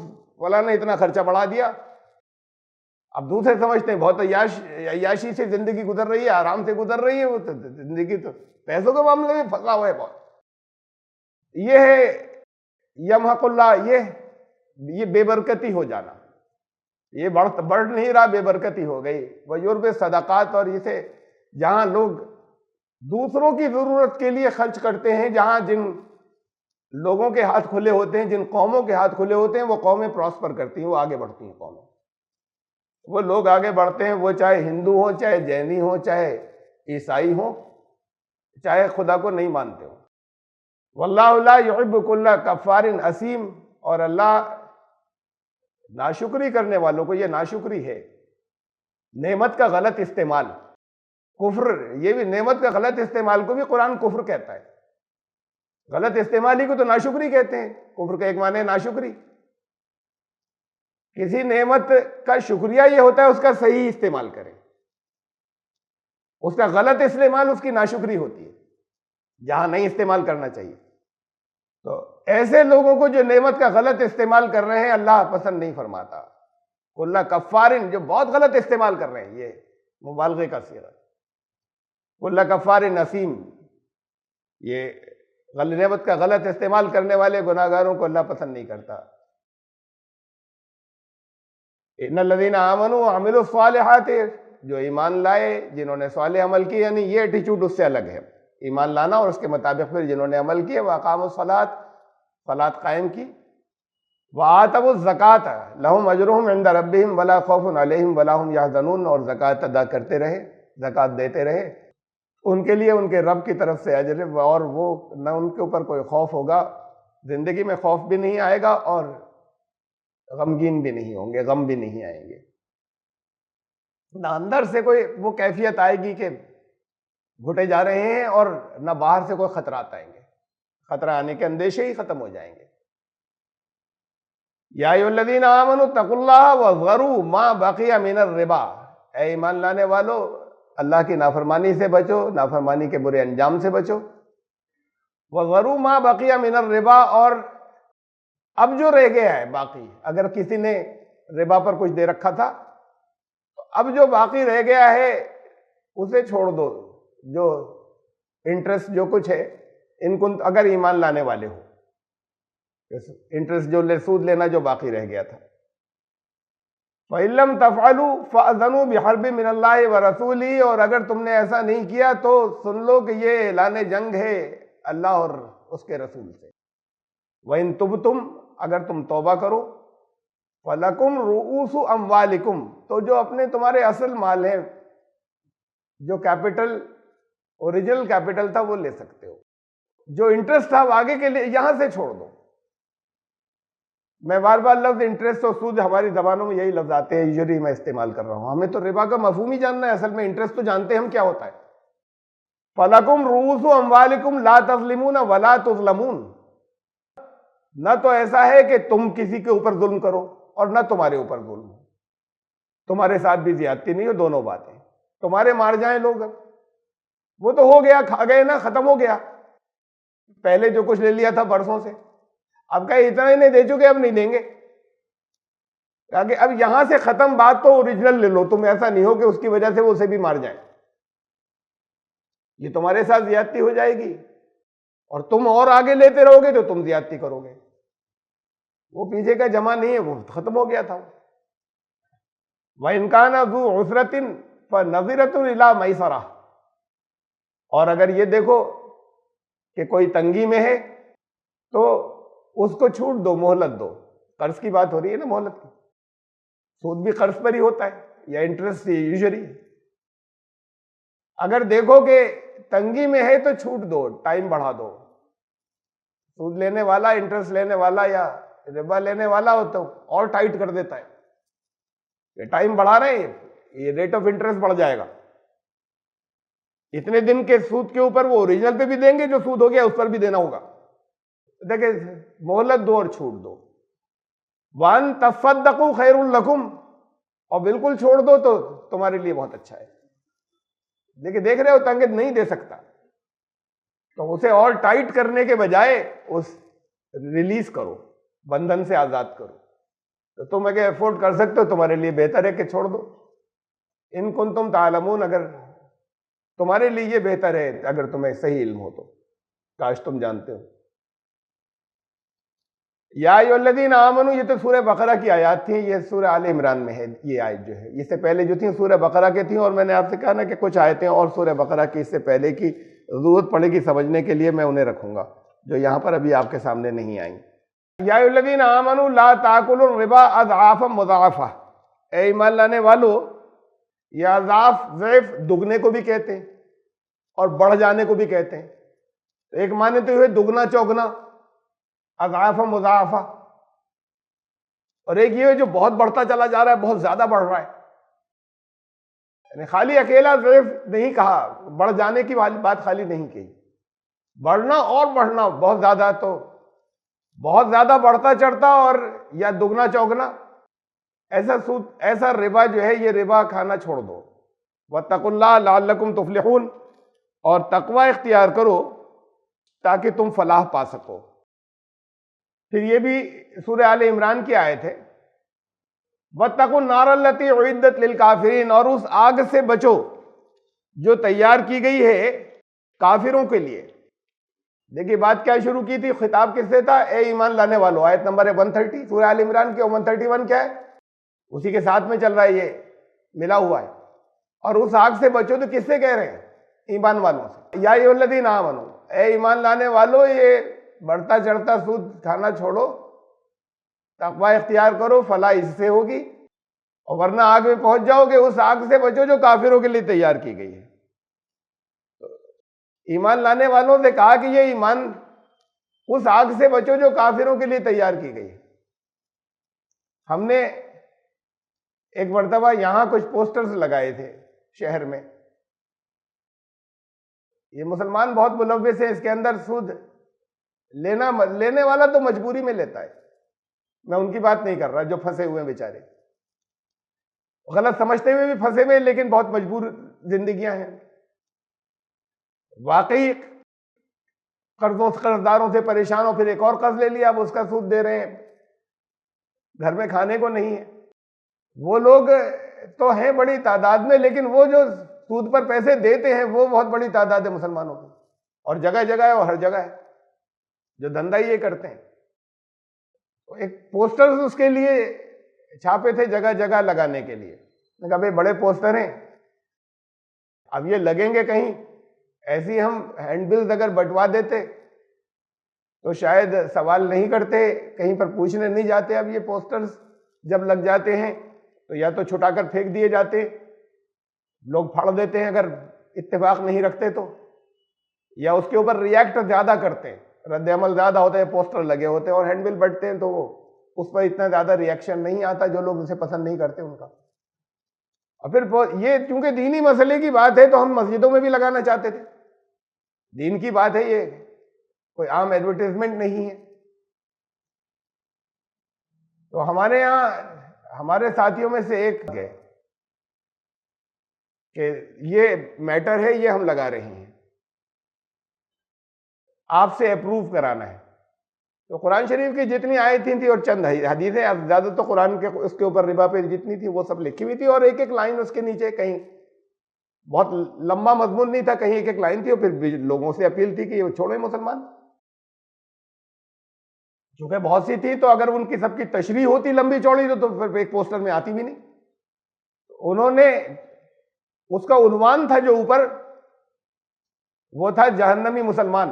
فلاں نے اتنا خرچہ بڑھا دیا۔ اب دوسرے سمجھتے ہیں بہت عیاشی سے زندگی گزر رہی ہے، آرام سے گزر رہی ہے، وہ تو زندگی تو پیسوں کے معاملے میں پھنسا ہوا ہے بہت۔ یہ ہے یمحق اللہ، یہ بے برکتی ہو جانا، یہ بڑھ نہیں رہا، بے برکتی ہو گئی۔ وَيُرْبِ صدقات، اور اسے جہاں لوگ دوسروں کی ضرورت کے لیے خرچ کرتے ہیں، جہاں جن لوگوں کے ہاتھ کھلے ہوتے ہیں، جن قوموں کے ہاتھ کھلے ہوتے ہیں، وہ قومیں پراسپر کرتی ہیں، وہ آگے بڑھتی ہیں قومیں، وہ لوگ آگے بڑھتے ہیں، وہ چاہے ہندو ہوں، چاہے جینی ہوں، چاہے عیسائی ہوں، چاہے خدا کو نہیں مانتے ہوں۔ واللہ لا يحب كل کفار اثیم، اور اللہ ناشکری کرنے والوں کو، یہ ناشکری ہے، نعمت کا غلط استعمال، کفر، یہ بھی نعمت کا غلط استعمال کو بھی قرآن کفر کہتا ہے۔ غلط استعمال ہی کو تو ناشکری کہتے ہیں، کفر کا ایک معنی ہے ناشکری۔ کسی نعمت کا شکریہ یہ ہوتا ہے اس کا صحیح استعمال کریں، اس کا غلط استعمال اس کی ناشکری ہوتی ہے، جہاں نہیں استعمال کرنا چاہیے۔ تو ایسے لوگوں کو جو نعمت کا غلط استعمال کر رہے ہیں اللہ پسند نہیں فرماتا۔ کل کفارن، جو بہت غلط استعمال کر رہے ہیں، یہ مبالغے کا صیغہ، کل کفارن اثیم، یہ نعمت کا غلط استعمال کرنے والے گناہگاروں کو اللہ پسند نہیں کرتا۔ ان الذین آمنوا وعملوا الصالحات، جو ایمان لائے، جنہوں نے صالح عمل کی، یعنی یہ ایٹیچیوڈ اس سے الگ ہے، ایمان لانا اور اس کے مطابق پھر جنہوں نے عمل کیے، وَأَقَامُوا الصَّلَاةَ، صلاۃ قائم کی، وَآتَوُا الزَّکَاةَ لَهُمْ أَجْرُهُمْ عِندَ رَبِّهِمْ وَلَا خَوْفٌ عَلَيْهِمْ وَلَا هُمْ يَحْزَنُونَ، اور زکوٰۃ ادا کرتے رہے، زکوٰۃ دیتے رہے، ان کے لیے ان کے رب کی طرف سے اجر، اور وہ نہ ان کے اوپر کوئی خوف ہوگا، زندگی میں خوف بھی نہیں آئے گا اور غمگین بھی نہیں ہوں گے، غم بھی نہیں آئیں گے، نہ اندر سے کوئی وہ کیفیت آئے گی کہ گھٹے جا رہے ہیں، اور نہ باہر سے کوئی خطرات آئیں گے، خطرہ آنے کے اندیشے ہی ختم ہو جائیں گے۔ یا ایھا الذین آمنوا اتقوا اللہ وذروا ما بقی من الربا، اے ایمان لانے والو اللہ کی نافرمانی سے بچو، نافرمانی کے برے انجام سے بچو، وذروا ما بقی من الربا، اور اب جو رہ گیا ہے باقی، اگر کسی نے ربا پر کچھ دے رکھا تھا تو اب جو باقی رہ گیا ہے اسے چھوڑ دو، جو انٹرسٹ جو کچھ ہے، ان کو اگر ایمان لانے والے ہو، انٹرسٹ جو سود لینا جو باقی رہ گیا تھا، فَإِن لَّمْ تَفْعَلُوا فَأْذَنُوا بِحَرْبٍ مِّنَ اللَّهِ وَرَسُولِهِ، اور اگر تم نے ایسا نہیں کیا تو سن لو کہ یہ اعلان جنگ ہے اللہ اور اس کے رسول سے۔ وَإِن تُبْتُمْ، اگر تم توبہ کرو، فَلَكُمْ رُؤُوسُ أَمْوَالِكُمْ، تو جو اپنے تمہارے اصل مال ہیں، جو کیپٹل اوریجنل کیپٹل تھا وہ لے سکتے ہو، جو انٹرسٹ تھا وہ آگے کے لیے یہاں سے چھوڑ دو۔ میں بار بار لفظ انٹرسٹ اور سود ہماری زبانوں میں یہی لفظ آتے ہیں، یوزلی میں استعمال کر رہا ہوں، ہمیں تو ربا کا مفہوم ہی جاننا ہے، اصل میں انٹرسٹ تو جانتے ہیں ہم کیا ہوتا ہے۔ فَلَكُمْ رُؤُوسُ أَمْوَالِكُمْ لَا تَظْلِمُونَ وَلَا تُظْلَمُونَ، نہ تو ایسا ہے کہ تم کسی کے اوپر ظلم کرو اور نہ تمہارے اوپر ظلم ہو، تمہارے ساتھ بھی زیادتی نہیں ہو، دونوں باتیں، تمہارے مار جائیں لوگ، وہ تو ہو گیا، کھا گئے نا، ختم ہو گیا، پہلے جو کچھ لے لیا تھا برسوں سے، اب کہے اتنا ہی نہیں دے چکے، اب نہیں دیں گے، کہ اب یہاں سے ختم، بات تو اوریجنل لے لو، تم ایسا نہیں ہو کہ اس کی وجہ سے وہ اسے بھی مار جائیں، یہ تمہارے ساتھ زیادتی ہو جائے گی، اور تم اور آگے لیتے رہو گے تو تم زیادتی کرو گے، وہ پیچھے کا جمع نہیں ہے، وہ ختم ہو گیا تھا۔ وَإِنْ كَانَ ذُو عُسْرَةٍ فَنَظِرَةٌ إِلَىٰ مَيْسَرَةٍ، اور اگر یہ دیکھو کہ کوئی تنگی میں ہے تو اس کو چھوٹ دو، مہلت دو، قرض کی بات ہو رہی ہے نا، مہلت کی، سود بھی قرض پر ہی ہوتا ہے یا انٹرسٹ یوزلی، اگر دیکھو کہ تنگی میں ہے تو چھوٹ دو، ٹائم بڑھا دو، سود لینے والا، انٹرسٹ لینے والا یا ربا لینے والا ہو تو اور ٹائٹ کر دیتا ہے، یہ ٹائم بڑھا رہے ہیں، یہ ریٹ آف انٹرسٹ بڑھ جائے گا، اتنے دن کے سود کے اوپر وہ اوریجنل پہ بھی دیں گے، جو سود ہو گیا اس پر بھی دینا ہوگا، دیکھیں مہلت دو اور چھوٹ دو۔ وَأَن تَصَدَّقُوا خَيْرٌ لَكُمْ، اور بالکل چھوڑ دو تو تمہارے لیے بہت اچھا ہے، دیکھیں دیکھ رہے ہو تنگ نہیں دے سکتا، تو اسے اور ٹائٹ کرنے کے بجائے اس ریلیز کرو، بندھن سے آزاد کرو، تو تم اگر افورڈ کر سکتے ہو تمہارے لیے بہتر ہے کہ چھوڑ دو، ان کنتم تعلمون، اگر تمہارے لیے یہ بہتر ہے، اگر تمہیں صحیح علم ہو تو، کاش تم جانتے ہو۔ یا ایھا الذین آمنوا، یہ تو سورہ بقرہ کی آیات تھیں، یہ سورہ آل عمران میں ہے یہ آیت جو ہے، اس سے پہلے جو تھیں سورہ بقرہ کے تھیں، اور میں نے آپ سے کہا نا کہ کچھ آیتیں اور سورہ بقرہ کی اس سے پہلے کی ضرورت پڑے گی سمجھنے کے لیے، میں انہیں رکھوں گا جو یہاں پر ابھی آپ کے سامنے نہیں آئیں۔ یا ایھا الذین آمنوا لا تاکلوا الربا اضعافا مضاعفہ، اے ایمان لانے والو، یہ اضعاف ضعف دگنے کو بھی کہتے ہیں اور بڑھ جانے کو بھی کہتے ہیں، ایک معنی تو یہ دگنا چوگنا، اضعافا مضاعفہ، اور ایک یہ ہے جو بہت بڑھتا چلا جا رہا ہے، بہت زیادہ بڑھ رہا ہے، یعنی خالی اکیلا ضعف نہیں کہا، بڑھ جانے کی بات خالی نہیں کہی، بڑھنا اور بڑھنا بہت زیادہ، تو بہت زیادہ بڑھتا چڑھتا اور یا دگنا چوگنا، ایسا سود، ایسا ربا جو ہے، یہ ربا کھانا چھوڑ دو۔ واتقوا اللہ لعلکم تفلحون، اور تقوی اختیار کرو تاکہ تم فلاح پا سکو۔ پھر یہ بھی سورہ آل عمران کی آیت ہے، واتقوا النار التی اعدت للکافرین، اور اس آگ سے بچو جو تیار کی گئی ہے کافروں کے لیے۔ دیکھیے بات کیا شروع کی تھی، خطاب کس سے تھا؟ اے ایمان لانے والو، آیت نمبر 130 سورہ آل عمران کی، اور 131 کیا ہے؟ اسی کے ساتھ میں چل رہا ہے، یہ ملا ہوا ہے، اور اس آگ سے بچو تو کس سے کہہ رہے ہیں؟ ایمان والوں سے۔ یا ایھا الذین آمنوا، اے ایمان لانے والو، یہ بڑھتا چڑھتا سود کھانا چھوڑو، تقوی اختیار کرو، فلاح اس سے ہوگی، اور ورنہ آگ میں پہنچ جاؤ گے، اس آگ سے بچو جو کافروں کے لیے تیار کی گئی ہے۔ ایمان لانے والوں سے کہا کہ یہ ایمان اس آگ سے بچو جو کافروں کے لیے تیار کی گئی ہے۔ ہم نے ایک مرتبہ یہاں کچھ پوسٹرز لگائے تھے شہر میں، یہ مسلمان بہت ملوث ہے اس کے اندر، سود لینے والا تو مجبوری میں لیتا ہے، میں ان کی بات نہیں کر رہا جو پھنسے ہوئے ہیں بیچارے، غلط سمجھتے ہوئے بھی پھنسے ہوئے لیکن بہت مجبور زندگیاں ہیں، واقعی قرضداروں سے پریشان ہو، پھر ایک اور قرض لے لیا، اب اس کا سود دے رہے ہیں، گھر میں کھانے کو نہیں ہے۔ وہ لوگ تو ہیں بڑی تعداد میں، لیکن وہ جو سود پر پیسے دیتے ہیں وہ بہت بڑی تعداد ہے مسلمانوں کی، اور جگہ جگہ ہے اور ہر جگہ ہے جو دھندا یہ کرتے ہیں۔ ایک پوسٹرز اس کے لیے چھاپے تھے جگہ جگہ لگانے کے لیے، میں کہا بھائی بڑے پوسٹر ہیں، اب یہ لگیں گے کہیں، ایسی ہم ہینڈ بلز اگر بٹوا دیتے تو شاید سوال نہیں کرتے، کہیں پر پوچھنے نہیں جاتے، اب یہ پوسٹرز جب لگ جاتے ہیں تو یا تو چھٹا کر پھینک دیے جاتے، لوگ پھاڑ دیتے ہیں اگر اتفاق نہیں رکھتے تو، یا اس کے اوپر ریاکٹ زیادہ کرتے ہیں، رد عمل زیادہ ہوتا ہے، پوسٹر لگے ہوتے ہیں اور ہینڈ بل بٹتے ہیں تو وہ اس پر اتنا زیادہ ریاکشن نہیں آتا، جو لوگ اسے پسند نہیں کرتے ان کا۔ اور پھر یہ چونکہ دینی مسئلے کی بات ہے تو ہم مسجدوں میں بھی لگانا چاہتے تھے، دین کی بات ہے، یہ کوئی عام ایڈورٹائزمنٹ نہیں ہے۔ تو ہمارے یہاں ہمارے ساتھیوں میں سے ایک ہے کہ یہ میٹر ہے، یہ ہم لگا رہے ہیں، آپ سے اپروو کرانا ہے۔ تو قرآن شریف کی جتنی آیتیں تھیں اور چند حدیثیں، زیادہ تو قرآن کے اس کے اوپر ربا پہ جتنی تھی وہ سب لکھی ہوئی تھی، اور ایک ایک لائن اس کے نیچے، کہیں بہت لمبا مضمون نہیں تھا، کہیں ایک ایک لائن تھی، اور پھر لوگوں سے اپیل تھی کہ یہ چھوڑیں مسلمان، چونکہ بہت سی تھی تو اگر ان کی سب کی تشریح ہوتی لمبی چوڑی تو پھر ایک پوسٹر میں آتی بھی نہیں۔ انہوں نے اس کا عنوان تھا جو اوپر، وہ تھا جہنمی مسلمان،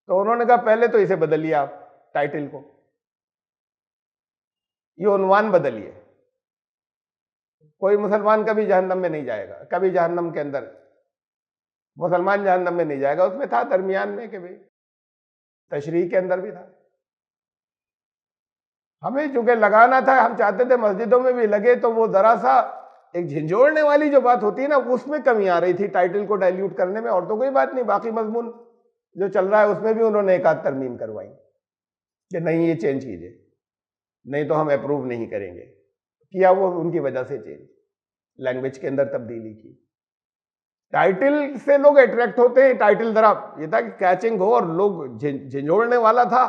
تو انہوں نے کہا پہلے تو اسے بدلیے، آپ ٹائٹل کو، یہ عنوان بدلیے، کوئی مسلمان کبھی جہنم میں نہیں جائے گا، کبھی جہنم کے اندر مسلمان جہنم میں نہیں جائے گا، اس میں تھا درمیان میں کہ بھئی تشریح کے اندر بھی تھا۔ ہمیں چونکہ لگانا تھا، ہم چاہتے تھے مسجدوں میں بھی لگے، تو وہ ذرا سا ایک جھنجھوڑنے والی جو بات ہوتی ہے نا، اس میں کمی آ رہی تھی ٹائٹل کو ڈائلیوٹ کرنے میں، اور تو کوئی بات نہیں، باقی مضمون جو چل رہا ہے اس میں بھی انہوں نے ایک آدھ ترمیم کروائی کہ نہیں یہ چینج کیجئے، نہیں تو ہم اپروو نہیں کریں گے، کیا وہ ان کی وجہ سے چینج، لینگویج کے اندر تبدیلی کی۔ ٹائٹل سے لوگ اٹریکٹ ہوتے ہیں، ٹائٹل ذرا یہ تھا کہ کیچنگ ہو، اور لوگ جھنجھوڑنے والا تھا،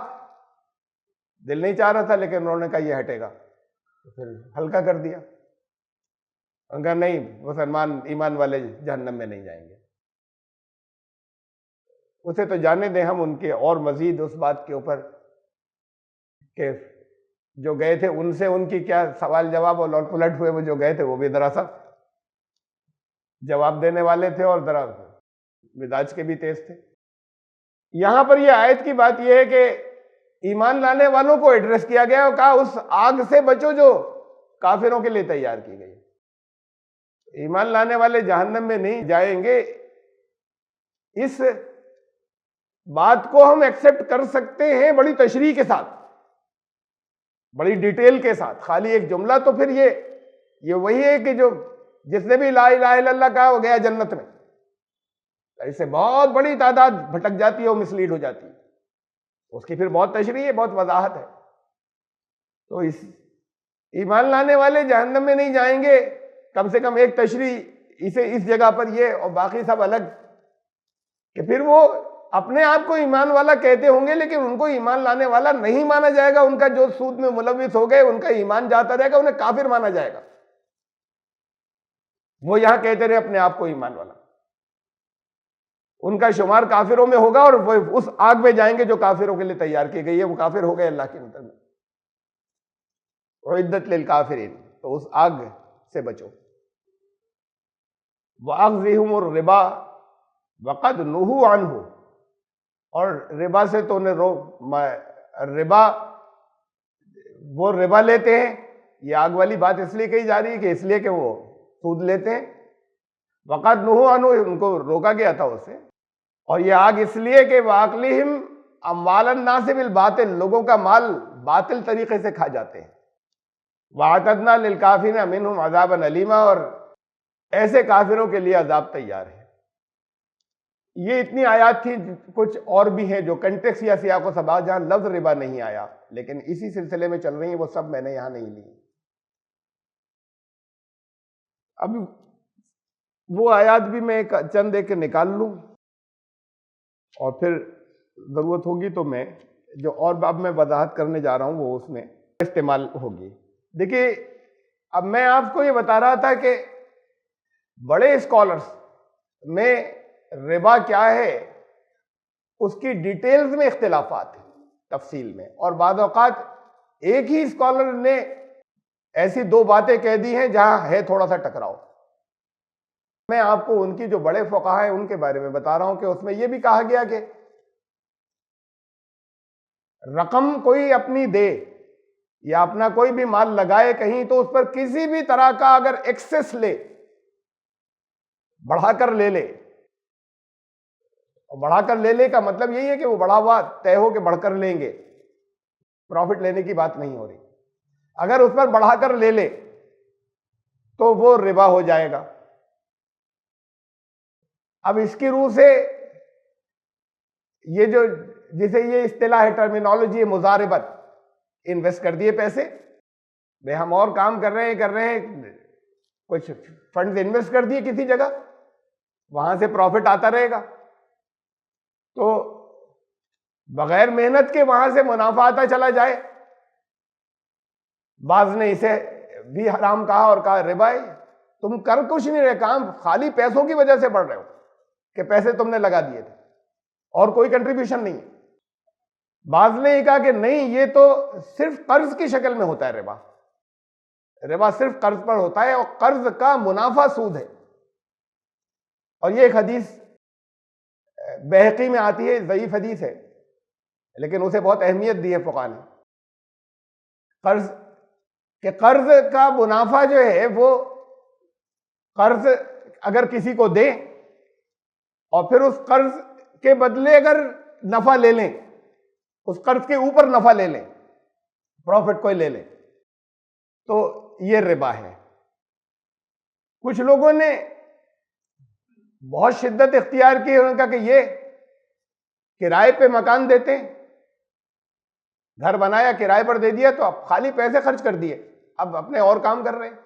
دل نہیں چاہ رہا تھا، لیکن انہوں نے کہا یہ ہٹے گا، تو پھر ہلکا کر دیا، انہوں نے کہا نہیں مسلمان ایمان والے جہنم میں نہیں جائیں گے۔ اسے تو جانے دیں ہم ان کے، اور مزید اس بات کے اوپر کہ جو گئے تھے ان سے ان کی کیا سوال جواب اور لوٹ پلٹ ہوئے، وہ جو گئے تھے وہ بھی ذرا سا جواب دینے والے تھے اور ذرا مزاج کے بھی تیز تھے۔ یہاں پر یہ آیت کی بات یہ ہے کہ ایمان لانے والوں کو ایڈریس کیا گیا اور کہا اس آگ سے بچو جو کافروں کے لیے تیار کی گئی۔ ایمان لانے والے جہنم میں نہیں جائیں گے، اس بات کو ہم ایکسپٹ کر سکتے ہیں بڑی تشریح کے ساتھ، بڑی ڈیٹیل کے ساتھ، خالی ایک جملہ تو پھر یہ وہی ہے کہ جو جس نے بھی لا الہ الا اللہ کہا وہ گیا جنت میں، ایسے بہت بڑی تعداد بھٹک جاتی ہے اور مسلیڈ ہو جاتی ہے، اس کی پھر بہت تشریح ہے، بہت وضاحت ہے۔ تو اس ایمان لانے والے جہنم میں نہیں جائیں گے، کم سے کم ایک تشریح اسے اس جگہ پر یہ، اور باقی سب الگ، کہ پھر وہ اپنے آپ کو ایمان والا کہتے ہوں گے لیکن ان کو ایمان لانے والا نہیں مانا جائے گا، ان کا جو سود میں ملوث ہو گئے ان کا ایمان جاتا رہے گا، انہیں کافر مانا جائے گا، وہ یہاں کہتے رہے اپنے آپ کو ایمان والا، ان کا شمار کافروں میں ہوگا، اور وہ اس آگ میں جائیں گے جو کافروں کے لیے تیار کی گئی ہے، وہ کافر ہو گئے اللہ کی نظر میں، اعدت للکافرین، تو اس آگ سے بچو۔ وَأَخْذِهِمُ الرِّبَا وَقَدْ نُهُوا عَنْهُ، اور ربا سے تو انہیں ربا، وہ ربا لیتے ہیں، یہ آگ والی بات اس لیے کہی جا رہی ہے کہ اس لیے کہ وہ سود لیتے ہیں، وقد نہوا عنہ، ان کو روکا گیا تھا اسے. اور یہ آگ اس لیے کہ واکلہم اموال الناس بالباطل، لوگوں کا مال باطل طریقے سے کھا جاتے ہیں. وَأَعْتَدْنَا لِلْكَافِرِينَ مِنْهُمْ عَذَابًا أَلِيمًا، اور ایسے کافروں کے لیے عذاب تیار ہے. یہ اتنی آیات تھی، کچھ اور بھی ہیں جو کنٹیکس یا سیاق و سباق جہاں لفظ ربا نہیں آیا لیکن اسی سلسلے میں چل رہی ہیں، وہ سب میں نے یہاں نہیں لی. اب وہ آیات بھی میں چند ایک نکال لوں اور پھر ضرورت ہوگی تو میں جو اور اب میں وضاحت کرنے جا رہا ہوں وہ اس میں استعمال ہوگی. دیکھیے، اب میں آپ کو یہ بتا رہا تھا کہ بڑے اسکالرس میں ربا کیا ہے اس کی ڈیٹیلز میں اختلافات ہیں، تفصیل میں، اور بعض اوقات ایک ہی اسکالر نے ایسی دو باتیں کہہ دی ہیں جہاں ہے تھوڑا سا ٹکراؤ. میں آپ کو ان کی جو بڑے فقہا ہیں ان کے بارے میں بتا رہا ہوں کہ اس میں یہ بھی کہا گیا کہ رقم کوئی اپنی دے یا اپنا کوئی بھی مال لگائے کہیں تو اس پر کسی بھی طرح کا اگر ایکسس لے، بڑھا کر لے لے، بڑھا کر لے لے کا مطلب یہی ہے کہ وہ بڑھا ہوا طے ہو کہ بڑھ کر لیں گے، پروفٹ لینے کی بات نہیں ہو رہی. اگر اس پر بڑھا کر لے لے تو وہ ربا ہو جائے گا. اب اس کی روح سے یہ جو جسے یہ اصطلاح ہے، ٹرمینالوجی ہے مضاربت، انویسٹ کر دیے پیسے، بھئی ہم اور کام کر رہے ہیں کچھ فنڈز انویسٹ کر دیے کسی جگہ، وہاں سے پروفٹ آتا رہے گا، تو بغیر محنت کے وہاں سے منافع آتا چلا جائے. بعض نے اسے بھی حرام کہا اور کہا ربا ہے، تم کر کچھ نہیں رہے، کام خالی پیسوں کی وجہ سے بڑھ رہے ہو کہ پیسے تم نے لگا دیے تھے اور کوئی کنٹریبیوشن نہیں. بعض نے یہ کہا کہ نہیں، یہ تو صرف قرض کی شکل میں ہوتا ہے ربا، ربا صرف قرض پر ہوتا ہے اور قرض کا منافع سود ہے. اور یہ ایک حدیث بہقی میں آتی ہے، ضعیف حدیث ہے لیکن اسے بہت اہمیت دی ہے فقہا نے. قرض کا منافع جو ہے وہ قرض اگر کسی کو دیں اور پھر اس قرض کے بدلے اگر نفع لے لیں، اس قرض کے اوپر نفع لے لیں، پروفٹ کوئی لے لیں، تو یہ ربا ہے. کچھ لوگوں نے بہت شدت اختیار کی، انہوں نے کہا کہ یہ کرائے پہ مکان دیتے ہیں، گھر بنایا کرائے پر دے دیا تو اب خالی پیسے خرچ کر دیے، اب اپنے اور کام کر رہے ہیں.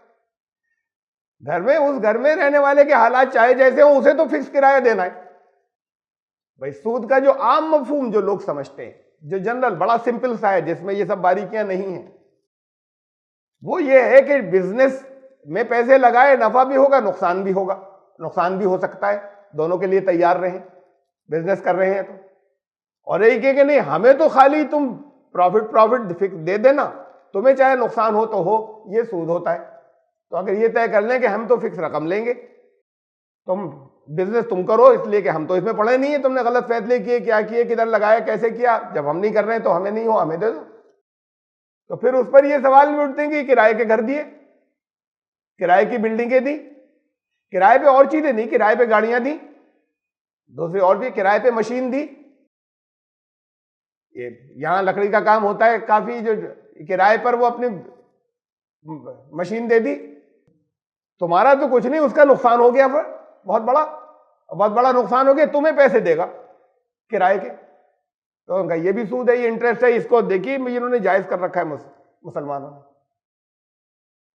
اس گھر میں رہنے والے کے حالات چاہے جیسے ہوں اسے تو فکس کرایہ دینا ہے. بھائی سود کا جو عام مفہوم جو لوگ سمجھتے ہیں، جو جنرل بڑا سمپل سا ہے جس میں یہ سب باریکیاں نہیں ہیں، وہ یہ ہے کہ بزنس میں پیسے لگائے، نفع بھی ہوگا نقصان بھی ہوگا، نقصان بھی ہو سکتا ہے، دونوں کے لیے تیار رہیں بزنس کر رہے ہیں تو. اور ایک ہے کہ نہیں، ہمیں تو خالی تم پروفٹ دے دینا، تمہیں چاہے نقصان ہو تو ہو، یہ سود ہوتا ہے. تو اگر یہ طے کر لیں کہ ہم تو فکس رقم لیں گے، تم بزنس تم کرو، اس لیے کہ ہم تو اس میں پڑے نہیں ہیں، تم نے غلط فیصلے کیے، کیا کیے، کدھر لگایا، کیسے کیا، جب ہم نہیں کر رہے ہیں تو ہمیں نہیں ہو، ہمیں دے دو. تو پھر اس پر یہ سوال بھی اٹھتے ہیں کہ کرائے کے گھر دیے، کرائے کی بلڈنگیں دی، کرائے پہ اور چیزیں نہیں، کرائے پہ گاڑیاں دی، دوسری اور بھی کرائے پہ مشین دی. یہاں لکڑی کا کام ہوتا ہے کافی، جو کرائے پر وہ اپنی مشین دے دی. تمہارا تو کچھ نہیں، اس کا نقصان ہو گیا، بہت بڑا نقصان ہو گیا، تمہیں پیسے دے گا کرائے کے. تو ان کا یہ بھی سود ہے، یہ انٹرسٹ ہے. اس کو دیکھیے انہوں نے جائز کر رکھا ہے مسلمانوں نے.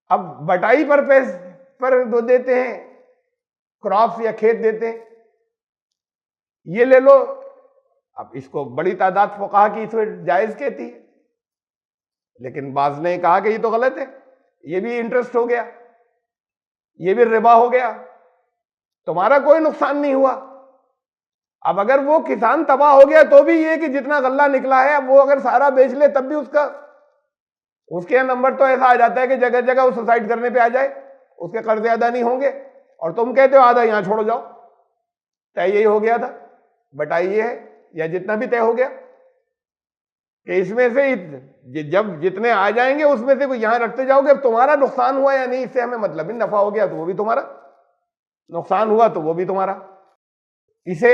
اب بٹائی پر پیسے پر دیتے ہیں، کراپس یا کھیت دیتے ہیں، یہ لے لو. اب اس کو بڑی تعداد فقہا کی اس میں جائز کہتی ہے، لیکن بعض نے کہا کہ یہ تو غلط ہے، یہ بھی انٹرسٹ ہو گیا، یہ بھی ربا ہو گیا، تمہارا کوئی نقصان نہیں ہوا. اب اگر وہ کسان تباہ ہو گیا تو بھی یہ کہ جتنا غلہ نکلا ہے وہ اگر سارا بیچ لے تب بھی اس کے نمبر تو ایسا آ جاتا ہے کہ جگہ جگہ وہ سوسائڈ کرنے پہ آ جائے، اس کے قرضے ادا نہیں ہوں گے، اور تم کہتے ہو آدھا یہاں چھوڑ جاؤ. طے یہی ہو گیا تھا، بٹائی یہ ہے یا جتنا بھی طے ہو گیا کہ اس میں سے جب جتنے آ جائیں گے اس میں سے کوئی یہاں رکھتے جاؤ گے. اب تمہارا نقصان ہوا یا نہیں اس سے ہمیں مطلب نہیں، نفع ہو گیا تو وہ بھی تمہارا. نقصان ہوا تو وہ بھی تمہارا. اسے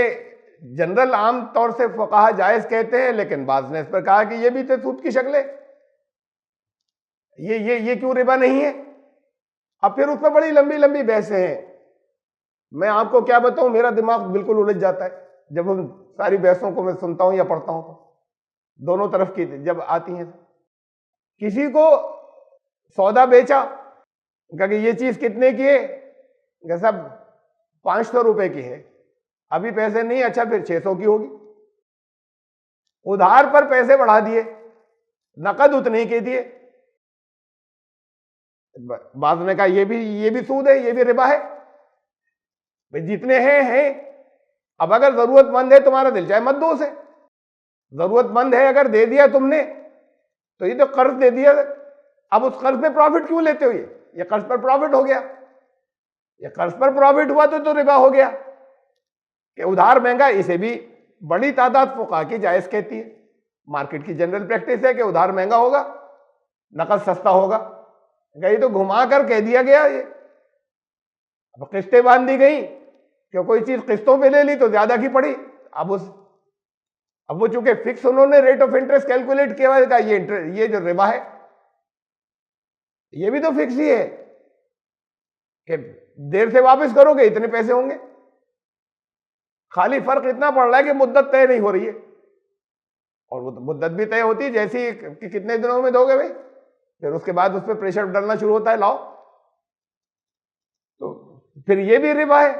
جنرل عام طور سے فقہا جائز کہتے ہیں، لیکن بعض نے اس پر کہا کہ یہ بھی تو سود کی شکل ہے، یہ کیوں ربا نہیں ہے؟ اب پھر اس پر بڑی لمبی لمبی بحثیں ہیں. میں آپ کو کیا بتاؤں، میرا دماغ بالکل الجھ جاتا ہے جب ان ساری بحثوں کو میں سنتا ہوں یا پڑھتا ہوں. تو دونوں طرف کی جب آتی ہیں، کسی کو سودا بیچا کہ یہ چیز کتنے کی ہے، کہ سب 500 روپے کی ہے. ابھی پیسے نہیں، اچھا پھر 600 کی ہوگی. ادھار پر پیسے بڑھا دیے، نقد اتنے کے دیے. بعض نے کہا یہ بھی سود ہے، یہ بھی ربا ہے. جتنے ہیں. اب اگر ضرورت مند ہے تمہارا دل چاہے مت دو اسے. ضرورت مند ہے اگر دے دیا تم نے تو یہ تو قرض دے دیا. اب اس قرض پہ پروفٹ کیوں لیتے ہو؟ یہ قرض پر پروفٹ ہو گیا. یہ قرض پر پروفٹ ہوا تو ربا ہو گیا کہ ادھار مہنگا. اسے بھی بڑی تعداد فقہا کی جائز کہتی ہے. مارکیٹ کی جنرل پریکٹس ہے کہ ادھار مہنگا ہوگا، نقد سستا ہوگا. یہ تو گھما کر کہہ دیا گیا. یہ اب قسطیں باندھ دی گئی کہ کوئی چیز قسطوں پہ لے لی تو زیادہ کی پڑی. اب وہ چونکہ فکس انہوں نے ریٹ آف انٹرسٹ کیلکولیٹ کیا ہوا ہے، یہ جو ربا ہے یہ بھی تو فکس ہی ہے کہ دیر سے واپس کرو گے اتنے پیسے ہوں گے. خالی فرق اتنا پڑ رہا ہے کہ مدت طے نہیں ہو رہی ہے. اور وہ مدت بھی طے ہوتی ہے جیسی کہ کتنے دنوں میں دو گے بھائی، پھر اس کے بعد اس پہ پریشر ڈالنا شروع ہوتا ہے لاؤ. تو پھر یہ بھی ربا ہے.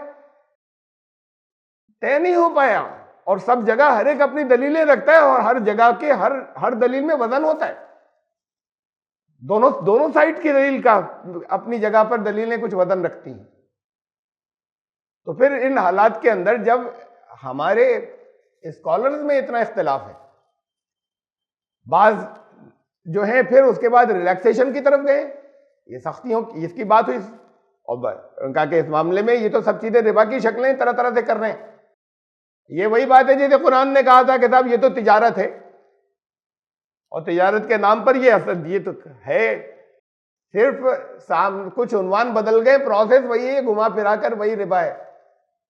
طے نہیں ہو پایا اور سب جگہ ہر ایک اپنی دلیلیں رکھتا ہے، اور ہر جگہ کے ہر دلیل میں وزن ہوتا ہے. دونوں سائڈ کی دلیل کا اپنی جگہ پر دلیلیں کچھ وزن رکھتی ہیں. تو پھر ان حالات کے اندر جب ہمارے اسکالرز میں اتنا اختلاف ہے، بعض جو ہیں پھر اس کے بعد ریلیکسیشن کی طرف گئے. یہ سختیوں کی اس کی بات ہوئی اور کہا کہ اس معاملے میں یہ تو سب چیزیں ربا کی شکلیں طرح طرح سے کر رہے ہیں. یہ وہی بات ہے جیسے قرآن نے کہا تھا کہ صاحب یہ تو تجارت ہے، اور تجارت کے نام پر یہ تو ہے صرف کچھ عنوان بدل گئے، پروسیس وہی ہے، گھما پھرا کر وہی ربا ہے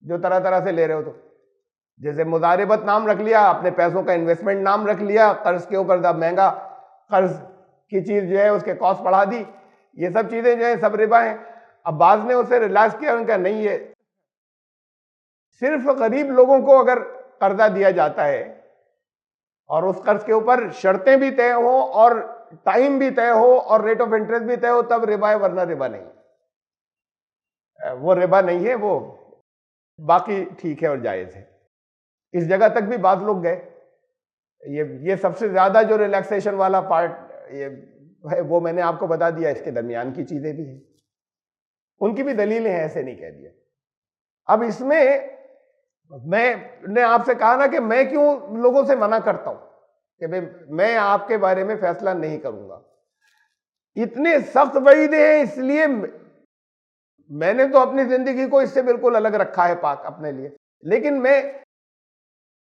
جو طرح طرح سے لے رہے ہو. تو جیسے مضاربت نام رکھ لیا، اپنے پیسوں کا انویسٹمنٹ نام رکھ لیا، قرض کے اوپر مہنگا قرض کی چیز جو ہے اس کے کاسٹ بڑھا دی. یہ سب چیزیں جو ہیں سب ربا ہیں. اب بعض نے اسے ریلائز کیا، ان کا نہیں ہے. صرف غریب لوگوں کو اگر قرضہ دیا جاتا ہے اور اس قرض کے اوپر شرطیں بھی طے ہوں اور ٹائم بھی طے ہو اور ریٹ آف انٹرسٹ بھی طے ہو تب ربا ہے، ورنہ ربا نہیں. وہ ربا نہیں ہے، وہ باقی ٹھیک ہے اور جائز ہے. اس جگہ تک بھی بعض لوگ گئے. یہ سب سے زیادہ جو ریلیکسیشن والا پارٹ یہ ہے وہ میں نے آپ کو بتا دیا. اس کے درمیان کی چیزیں بھی ہیں، ان کی بھی دلیلیں ہیں، ایسے نہیں کہہ دیا. اب اس میں نے آپ سے کہا نا کہ میں کیوں لوگوں سے منع کرتا ہوں کہ میں آپ کے بارے میں فیصلہ نہیں کروں گا. اتنے سخت وعیدیں ہیں، اس لیے میں نے تو اپنی زندگی کو اس سے بالکل الگ رکھا ہے، پاک اپنے لیے. لیکن میں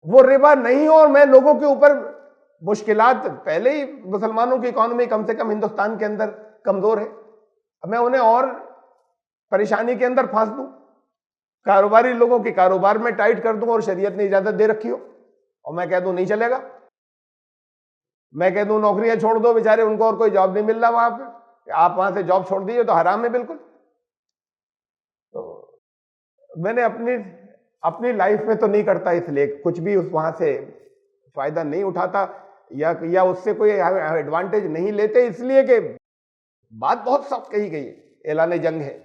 وہ ربا نہیں ہوں، اور میں لوگوں کے اوپر مشکلات، پہلے ہی مسلمانوں کی اکانومی کم سے کم ہندوستان کے اندر کمزور ہے، اب میں انہیں اور پریشانی کے اندر پھانس دوں. کاروباری لوگوں کی کاروبار میں ٹائٹ کر دوں اور شریعت نے اجازت دے رکھی ہو اور میں کہہ دوں نہیں چلے گا. میں کہہ دوں نوکریاں چھوڑ دو، بیچارے ان کو اور کوئی جاب نہیں مل رہا وہاں پہ، آپ وہاں سے جاب چھوڑ دیجیے تو حرام ہے بالکل. تو میں نے اپنی لائف میں تو نہیں کرتا، اس لیے کچھ بھی اس وہاں سے فائدہ نہیں اٹھاتا یا اس سے کوئی ایڈوانٹیج نہیں لیتے، اس لیے کہ بات بہت سخت کہی گئی ہے، اعلان جنگ ہے.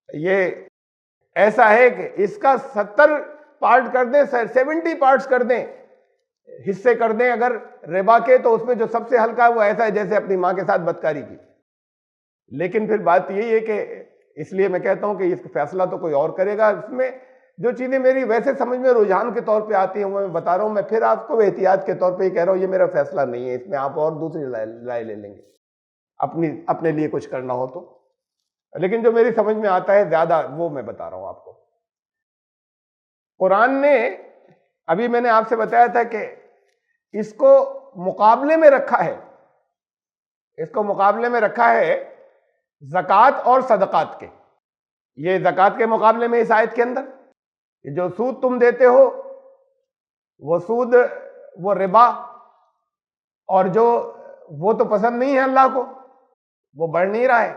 یہ ایسا ہے کہ اس کا 70 پارٹ کر دیں، 70 پارٹس کر دیں، حصے کر دیں اگر ربا کے، تو اس میں جو سب سے ہلکا ہے وہ ایسا ہے جیسے اپنی ماں کے ساتھ بدکاری کی. لیکن پھر بات یہی ہے کہ اس لیے میں کہتا ہوں کہ اس کا فیصلہ تو کوئی اور کرے گا. اس میں جو چیزیں میری ویسے سمجھ میں رجحان کے طور پہ آتی ہیں وہ میں بتا رہا ہوں. میں پھر آپ کو احتیاط کے طور پہ یہ کہہ رہا ہوں، یہ میرا فیصلہ نہیں ہے، اس میں آپ اور دوسری رائے لے لیں گے اپنے لیے کچھ کرنا ہو تو. لیکن جو میری سمجھ میں آتا ہے زیادہ وہ میں بتا رہا ہوں آپ کو. قرآن نے ابھی میں نے آپ سے بتایا تھا کہ اس کو مقابلے میں رکھا ہے، اس کو مقابلے میں رکھا ہے زکوٰۃ اور صدقات کے. یہ زکوٰۃ کے مقابلے میں اس آیت کے اندر کہ جو سود تم دیتے ہو وہ سود، وہ ربا، اور جو وہ تو پسند نہیں ہے اللہ کو، وہ بڑھ نہیں رہا ہے،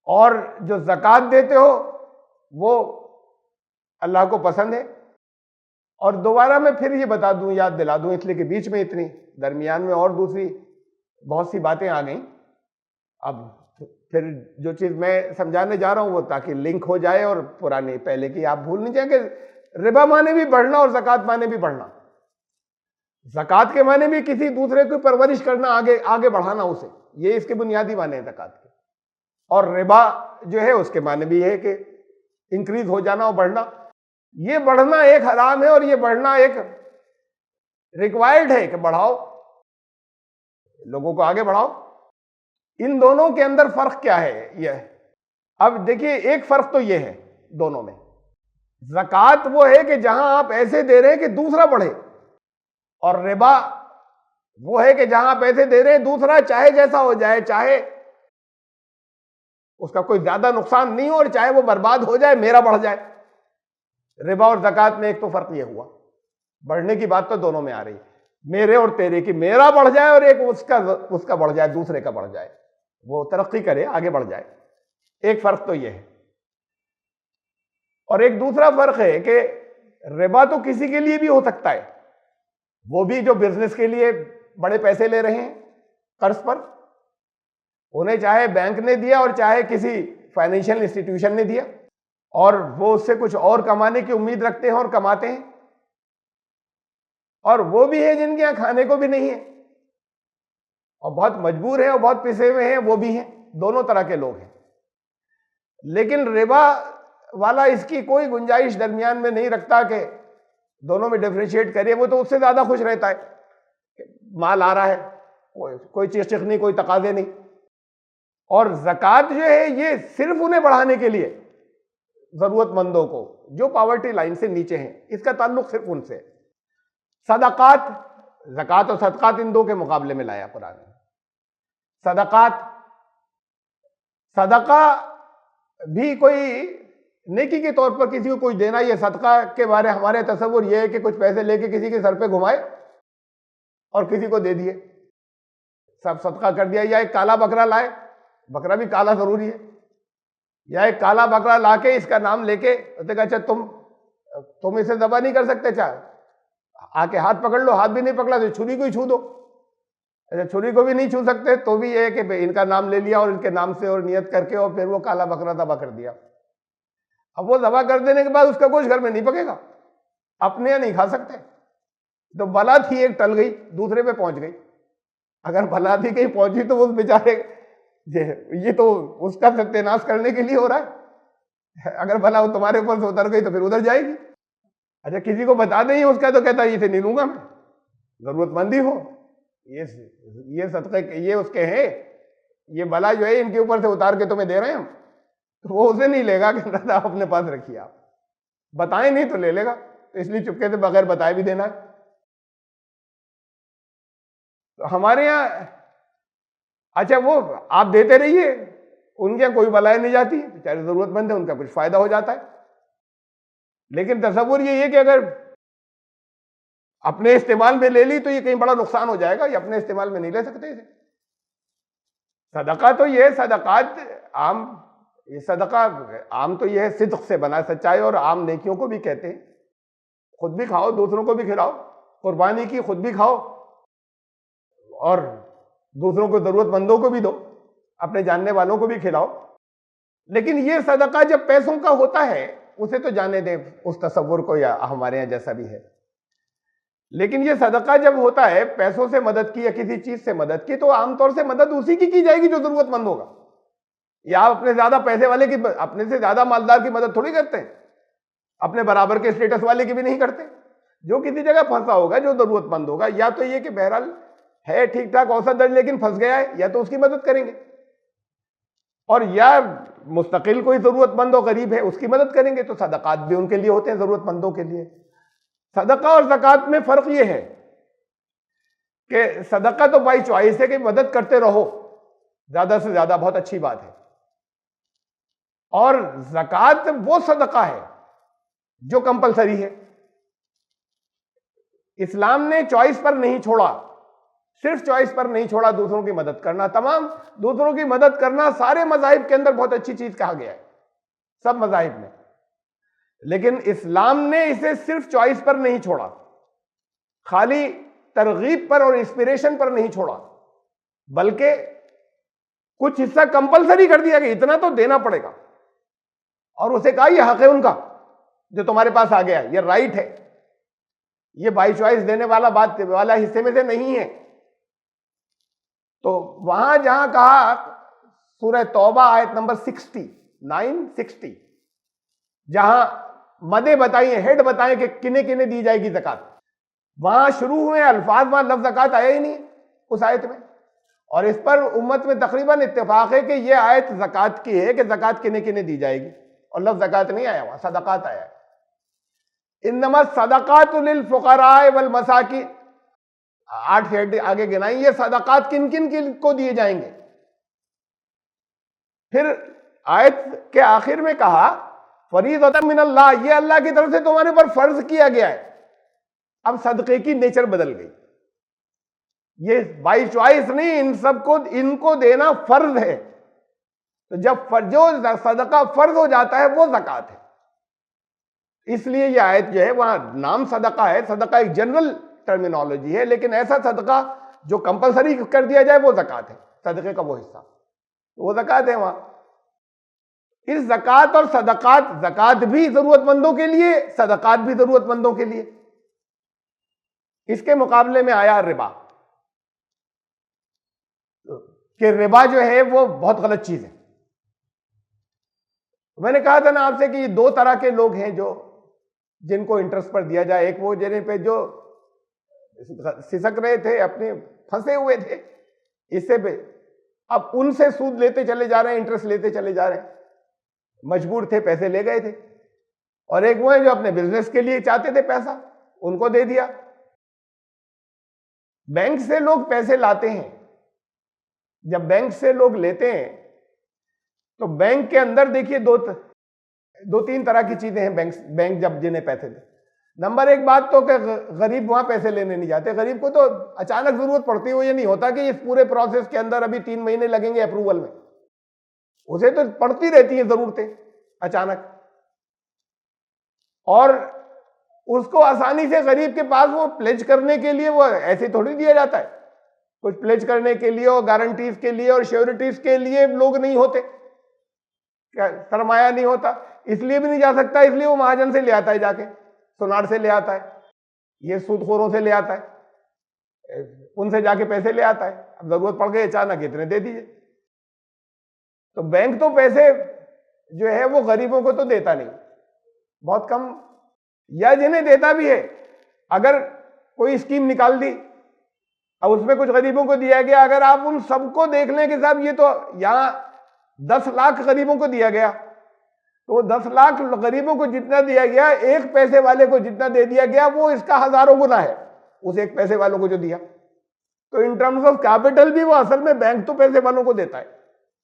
اور جو زکوٰۃ دیتے ہو وہ اللہ کو پسند ہے۔ اور دوبارہ میں پھر یہ بتا دوں، یاد دلا دوں، اس لیے کہ بیچ میں اتنی درمیان میں اور دوسری بہت سی باتیں آ گئیں، اب پھر جو چیز میں سمجھانے جا رہا ہوں وہ تاکہ لنک ہو جائے اور پرانے پہلے کی آپ بھول نہیں جائیں کہ ربا مانے بھی بڑھنا اور زکوٰۃ مانے بھی بڑھنا۔ زکوٰۃ کے معنی بھی کسی دوسرے کو پرورش کرنا، آگے بڑھانا اسے، یہ اس کے بنیادی معنی ہیں زکوٰۃ کے۔ اور ربا جو ہے اس کے معنی بھی ہے کہ انکریز ہو جانا اور بڑھنا۔ یہ بڑھنا ایک حرام ہے اور یہ بڑھنا ایک ریکوائرڈ ہے کہ بڑھاؤ، لوگوں کو آگے بڑھاؤ۔ ان دونوں کے اندر فرق کیا ہے؟ یہ اب دیکھیے، ایک فرق تو یہ ہے دونوں میں، زکوٰۃ وہ ہے کہ جہاں آپ ایسے دے رہے ہیں کہ دوسرا بڑھے، اور ربا وہ ہے کہ جہاں آپ ایسے دے رہے ہیں دوسرا چاہے جیسا ہو جائے، چاہے اس کا کوئی زیادہ نقصان نہیں ہو اور چاہے وہ برباد ہو جائے، میرا بڑھ جائے۔ ربا اور زکوٰۃ میں ایک تو فرق یہ ہوا، بڑھنے کی بات تو دونوں میں آ رہی ہے، میرے اور تیرے کی، میرا بڑھ جائے اور ایک اس کا بڑھ جائے، دوسرے کا بڑھ جائے، وہ ترقی کرے، آگے بڑھ جائے۔ ایک فرق تو یہ ہے۔ اور ایک دوسرا فرق ہے کہ ربا تو کسی کے لیے بھی ہو سکتا ہے، وہ بھی جو بزنس کے لیے بڑے پیسے لے رہے ہیں قرض پر، انہیں چاہے بینک نے دیا اور چاہے کسی فائنینشیل انسٹیٹیوشن نے دیا، اور وہ اس سے کچھ اور کمانے کی امید رکھتے ہیں اور کماتے ہیں، اور وہ بھی ہے جن کے یہاں کھانے کو بھی نہیں ہے اور بہت مجبور ہیں اور بہت پسے ہوئے ہیں، وہ بھی ہیں، دونوں طرح کے لوگ ہیں۔ لیکن ربا والا اس کی کوئی گنجائش درمیان میں نہیں رکھتا کہ دونوں میں ڈیفرینشیٹ کرے، وہ تو اس سے زیادہ خوش رہتا ہے کہ مال آ رہا ہے، کوئی چیز نہیں، کوئی تقاضے نہیں۔ اور زکوٰۃ جو ہے یہ صرف انہیں بڑھانے کے لیے، ضرورت مندوں کو جو پاورٹی لائن سے نیچے ہیں، اس کا تعلق صرف ان سے۔ صدقات، زکوٰۃ اور صدقات ان دو کے مقابلے میں لایا قرآن نے۔ صدقات، صدقہ بھی کوئی نیکی کے طور پر کسی کو کچھ دینا، یہ صدقہ کے بارے ہمارے تصور یہ ہے کہ کچھ پیسے لے کے کسی کے سر پہ گھمائے اور کسی کو دے دیے، سب صدقہ کر دیا۔ یا ایک کالا بکرا لائے، بکرا بھی کالا ضروری ہے، یا ایک کالا بکرا لا کے اس کا نام لے کے کہا اچھا تم اسے ذبح نہیں کر سکتے، چاہے آ کے ہاتھ پکڑ لو، ہاتھ بھی نہیں پکڑا تو چھری کو ہی چھو دو، اچھا چھری کو بھی نہیں چھو سکتے تو بھی یہ ہے کہ ان کا نام لے لیا اور ان کے نام سے اور نیت کر کے اور پھر وہ کالا بکرا ذبح کر دیا۔ اب وہ ذبح کر دینے کے بعد اس کا گوشت گھر میں نہیں پکے گا، اپنے یہاں نہیں کھا سکتے، تو بلا تھی ایک ٹل گئی، دوسرے پہ پہنچ گئی۔ اگر بلا تھی کہیں پہنچی تو اس بیچارے یہ تو اس کا ستیہ ناش کرنے کے لیے ہو رہا ہے، اگر بلا وہ تمہارے اوپر سے اتر گئی تو پھر ادھر جائے گی۔ اچھا کسی کو بتا دیں اس کا تو کہتا ہے اسے نہیں لوں گا میں، ضرورت مندی ہو، یہ صدقے یہ اس کے ہیں، یہ بلا جو ہے ان کے اوپر سے اتار کے تمہیں دے رہے ہیں ہم، تو وہ اسے نہیں لے گا کہ دادا اپنے پاس رکھیے، آپ بتائیں نہیں تو لے لے گا، تو اس لیے چپکے سے بغیر بتائے بھی دینا ہے۔ تو ہمارے یہاں اچھا وہ آپ دیتے رہیے، ان کے کوئی بلائیں نہیں جاتی، بیچارے ضرورت مند ہے، ان کا کچھ فائدہ ہو جاتا ہے۔ لیکن تصور یہ ہے کہ اگر اپنے استعمال میں لے لی تو یہ کہیں بڑا نقصان ہو جائے گا، یہ اپنے استعمال میں نہیں لے سکتے اسے۔ صدقہ تو یہ صدقات عام، یہ صدقہ عام تو یہ ہے صدق سے بنا، سچائی اور عام نیکیوں کو بھی کہتے ہیں، خود بھی کھاؤ دوسروں کو بھی کھلاؤ، قربانی کی خود بھی کھاؤ اور دوسروں کو ضرورت مندوں کو بھی دو، اپنے جاننے والوں کو بھی کھلاؤ۔ لیکن یہ صدقہ جب پیسوں کا ہوتا ہے اسے تو جانے دیں اس تصور کو، یا ہمارے یہاں جیسا بھی ہے، لیکن یہ صدقہ جب ہوتا ہے پیسوں سے مدد کی یا کسی چیز سے مدد کی، تو عام طور سے مدد اسی کی جائے گی جو ضرورت مند ہوگا، یا آپ اپنے زیادہ پیسے والے کی، اپنے سے زیادہ مالدار کی مدد تھوڑی کرتے ہیں، اپنے برابر کے اسٹیٹس والے کی بھی نہیں کرتے۔ جو کسی جگہ پھنسا ہوگا، جو ضرورت مند ہوگا، یا تو یہ کہ بہرحال ہے ٹھیک ٹھاک اوسط درجے لیکن پھنس گیا ہے، یا تو اس کی مدد کریں گے، اور یا مستقل کوئی ضرورت مند و غریب ہے اس کی مدد کریں گے۔ تو صدقات بھی ان کے لیے ہوتے ہیں، ضرورت مندوں کے لیے۔ صدقہ اور زکوٰۃ میں فرق یہ ہے کہ صدقہ تو بائی چوائس ہے کہ مدد کرتے رہو زیادہ سے زیادہ، بہت اچھی بات ہے، اور زکوٰۃ وہ صدقہ ہے جو کمپلسری ہے. اسلام نے چوائس پر نہیں چھوڑا، صرف چوائس پر نہیں چھوڑا دوسروں کی مدد کرنا. تمام دوسروں کی مدد کرنا سارے مذاہب کے اندر بہت اچھی چیز کہا گیا ہے، سب مذاہب میں. لیکن اسلام نے اسے صرف چوائس پر نہیں چھوڑا، خالی ترغیب پر اور انسپریشن پر نہیں چھوڑا، بلکہ کچھ حصہ کمپلسری کر دیا کہ اتنا تو دینا پڑے گا. اور اسے کہا یہ حق ہے ان کا جو تمہارے پاس آ گیا ہے، یہ رائٹ ہے، یہ بائی چوائس دینے والا بات والا حصے میں سے نہیں ہے. تو وہاں جہاں کہا سورہ توبہ آیت نمبر 60 جہاں مدیں بتائی ہیں، ہیڈ بتائیں کہ کنے کنے دی جائے گی زکوٰۃ، وہاں شروع ہوئے الفاظ، وہاں لفظ زکوٰۃ آیا ہی نہیں اس آیت میں. اور اس پر امت میں تقریباً اتفاق ہے کہ یہ آیت زکوٰۃ کی ہے کہ زکوٰۃ کنے کنے دی جائے گی، اور لفظ زکوٰۃ نہیں آیا، وہاں صدقات آیا ہے. انما الصدقات للفقراء والمساکین، 8 ہیڈ آگے گنائیں، یہ صدقات کن کن کو دیے جائیں گے. پھر آیت کے آخر میں کہا فریضۃ من اللہ، یہ اللہ کی طرف سے تمہارے پر فرض کیا گیا ہے. اب صدقے کی نیچر بدل گئی، یہ بائی چوائس نہیں، ان کو دینا فرض ہے. تو جب جو صدقہ فرض ہو جاتا ہے وہ زکوٰۃ ہے. اس لیے یہ آیت جو ہے وہاں نام صدقہ ہے، صدقہ ایک جنرل ٹرمینالوجی ہے، لیکن ایسا صدقہ جو کمپلسری کر دیا جائے وہ زکوٰۃ ہے، صدقے کا وہ حصہ وہ زکوٰۃ ہے. وہاں اس زکوٰۃ اور صدقات، زکوٰۃ بھی ضرورت مندوں کے لیے، صدقات بھی ضرورت مندوں کے لیے. اس کے مقابلے میں آیا ربا، کہ ربا جو ہے وہ بہت غلط چیز ہے. میں نے کہا تھا نا آپ سے کہ یہ 2 طرح کے لوگ ہیں جن کو انٹرسٹ پر دیا جائے. ایک وہ جن پہ جو سسک رہے تھے، اپنے پھنسے ہوئے تھے اس سے، اب ان سے سود لیتے چلے جا رہے ہیں، انٹرسٹ لیتے چلے جا رہے ہیں، مجبور تھے، پیسے لے گئے تھے. اور ایک وہ ہیں جو اپنے بزنس کے لیے چاہتے تھے پیسہ، ان کو دے دیا. بینک سے لوگ پیسے لاتے ہیں، جب بینک سے لوگ لیتے ہیں تو بینک کے اندر دیکھیے 2-3 طرح کی چیزیں ہیں. بینک جب جنہیں پیسے دے، نمبر 1 بات تو کہ غریب وہاں پیسے لینے نہیں جاتے. غریب کو تو اچانک ضرورت پڑتی ہے، یہ نہیں ہوتا کہ اس پورے پروسیس کے اندر ابھی 3 مہینے لگیں گے اپروول میں. اسے تو پڑتی رہتی ہیں ضرورتیں اچانک، اور اس کو آسانی سے غریب کے پاس وہ پلیج کرنے کے لیے وہ ایسے تھوڑی دیا جاتا ہے. کچھ پلیج کرنے کے لیے اور گارنٹیز کے لیے اور شیورٹیز کے لیے لوگ نہیں ہوتے، سرمایہ نہیں ہوتا، اس لیے بھی نہیں جا سکتا. اس لیے وہ مہاجن سے لے آتا ہے، جا کے سونار سے لے آتا ہے، یہ سود خوروں سے لے آتا ہے، ان سے جا کے پیسے لے آتا ہے. اب ضرورت پڑ گئی اچانک، اتنے دے دیجئے. تو بینک تو پیسے جو ہے وہ غریبوں کو تو دیتا نہیں، بہت کم، یا جنہیں دیتا بھی ہے اگر کوئی اسکیم نکال دی، اب اس میں کچھ غریبوں کو دیا گیا، اگر آپ ان سب کو دیکھ لیں کہ صاحب یہ تو یہاں 10 لاکھ غریبوں کو دیا گیا، تو وہ 10 لاکھ غریبوں کو جتنا دیا گیا، 1 پیسے والے کو جتنا دے دیا گیا وہ اس کا ہزاروں گنا ہے اس 1 پیسے والوں کو جو دیا. تو ان ٹرمز آف کیپٹل بھی وہ اصل میں بینک تو پیسے والوں کو دیتا ہے،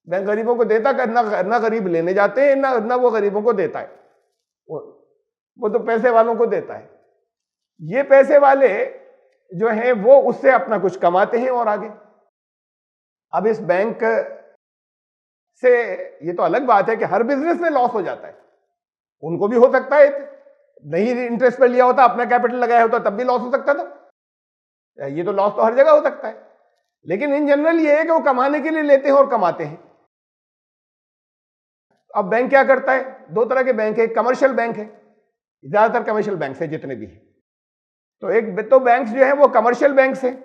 بینک غریبوں کو دیتا ہے، نہ غریب لینے جاتے ہیں، نہ وہ غریبوں کو دیتا ہے، وہ تو پیسے والوں کو دیتا ہے. یہ پیسے والے جو ہیں وہ اس سے اپنا کچھ کماتے ہیں اور آگے. اب اس بینک سے یہ تو الگ بات ہے کہ ہر بزنس میں لاس ہو جاتا ہے، ان کو بھی ہو سکتا ہے، نہیں انٹرسٹ پہ لیا ہوتا، اپنا کیپٹل لگایا ہوتا تب بھی لاس ہو سکتا تھا. یہ تو لاس تو ہر جگہ ہو سکتا ہے، لیکن ان جنرل یہ ہے کہ وہ کمانے کے لیے لیتے ہیں اور کماتے ہیں. اب بینک کیا کرتا ہے؟ 2 طرح کے بینک ہے. ایک کمرشل بینک ہے، زیادہ تر کمرشل بینکس ہیں جتنے بھی ہیں، تو ایک تو بینکس جو ہیں وہ کمرشل بینکس ہیں،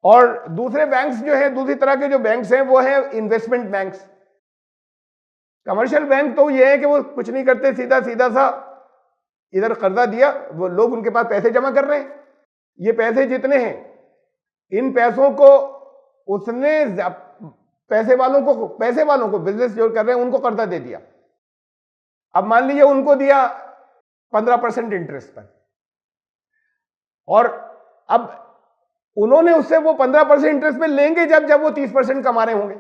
اور دوسرے بینکس جو ہیں، دوسری طرح کے جو بینکس ہیں وہ ہیں انویسٹمنٹ بینکس. کمرشل بینک تو یہ ہے کہ وہ کچھ نہیں کرتے، سیدھا سا ادھر قرضہ دیا، وہ لوگ ان کے پاس پیسے جمع کر رہے ہیں، یہ پیسے جتنے ہیں ان پیسوں کو اس نے پیسے والوں کو بزنس جو کر رہے ہیں ان کو قرضہ دے دیا. اب مان لیجیے ان کو دیا 15% انٹرسٹ پر، اور اب انہوں نے اس سے وہ 15% انٹرسٹ پہ لیں گے جب وہ 30% کما رہے ہوں گے.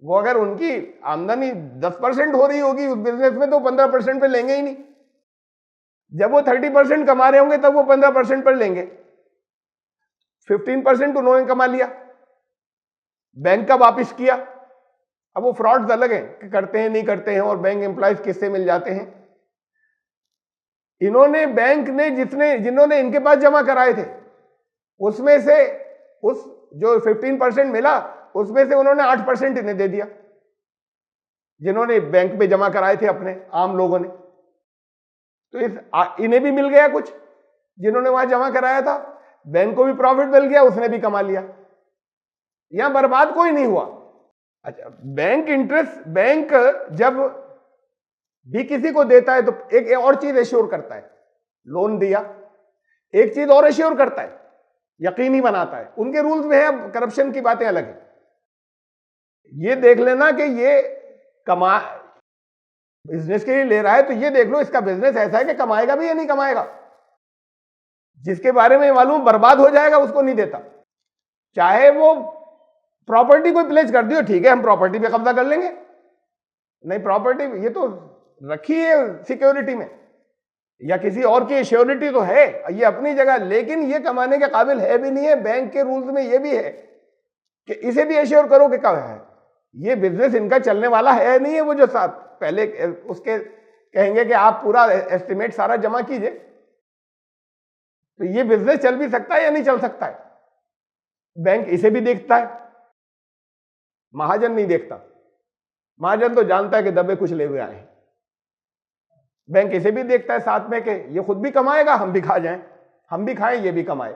وہ اگر ان کی آمدنی 10% ہو رہی ہوگی اس بزنس میں تو 15% پہ لیں گے ہی نہیں. جب وہ 30% کما رہے ہوں گے تب وہ 15% پر لیں گے. 15% انہوں نے کما لیا, بینک کا واپس کیا. اب وہ فراڈز الگ ہیں کہ کرتے ہیں نہیں کرتے ہیں, اور بینک امپلائز کس سے مل جاتے ہیں. انہوں نے بینک نے جنہوں نے ان کے پاس جمع کرائے تھے اس میں سے اس جو 15% ملا اس میں سے انہوں نے 8% انہیں دے دیا, جنہوں نے بینک پہ جمع کرائے تھے اپنے عام لوگوں نے. تو انہیں بھی مل گیا کچھ, جنہوں نے وہاں جمع کرایا تھا, بینک کو بھی پروفٹ مل گیا, اس نے بھی کما لیا. یہاں برباد کوئی نہیں ہوا. اچھا, بینک انٹرسٹ, بینک جب بھی کسی کو دیتا ہے تو ایک اور چیز ایشور کرتا ہے, لون دیا, ایک چیز اور ایشور کرتا ہے, یقینی بناتا ہے. ان کے رولز میں ہے, اب کرپشن کی باتیں الگ ہیں. یہ دیکھ لینا کہ یہ بزنس کے لیے لے رہا ہے تو یہ دیکھ لو اس کا بزنس ایسا ہے کہ کمائے گا بھی یا نہیں کمائے گا. جس کے بارے میں معلوم برباد ہو جائے گا اس کو نہیں دیتا. چاہے وہ پراپرٹی کوئی پلیج کر دیو, ٹھیک ہے ہم پراپرٹی پہ قبضہ کر لیں گے. نہیں, پراپرٹی یہ تو رکھی ہے سیکیورٹی میں, یا کسی اور کی شیورٹی تو ہے, یہ اپنی جگہ, لیکن یہ کمانے کے قابل ہے بھی نہیں ہے. بینک کے رولز میں یہ بھی ہے کہ اسے بھی ایشور کرو کہ کب ہے, یہ بزنس ان کا چلنے والا ہے نہیں ہے. وہ جو ساتھ پہلے اس کے کہیں گے کہ آپ پورا ایسٹیمیٹ سارا جمع کیجئے, تو یہ بزنس چل بھی سکتا ہے یا نہیں چل سکتا ہے. بینک اسے بھی دیکھتا ہے, مہاجن نہیں دیکھتا. مہاجن تو جانتا ہے کہ دبے کچھ لے ہوئے آئے ہیں. بینک اسے بھی دیکھتا ہے ساتھ میں کہ یہ خود بھی کمائے گا, ہم بھی کھا جائیں, ہم بھی کھائیں یہ بھی کمائے.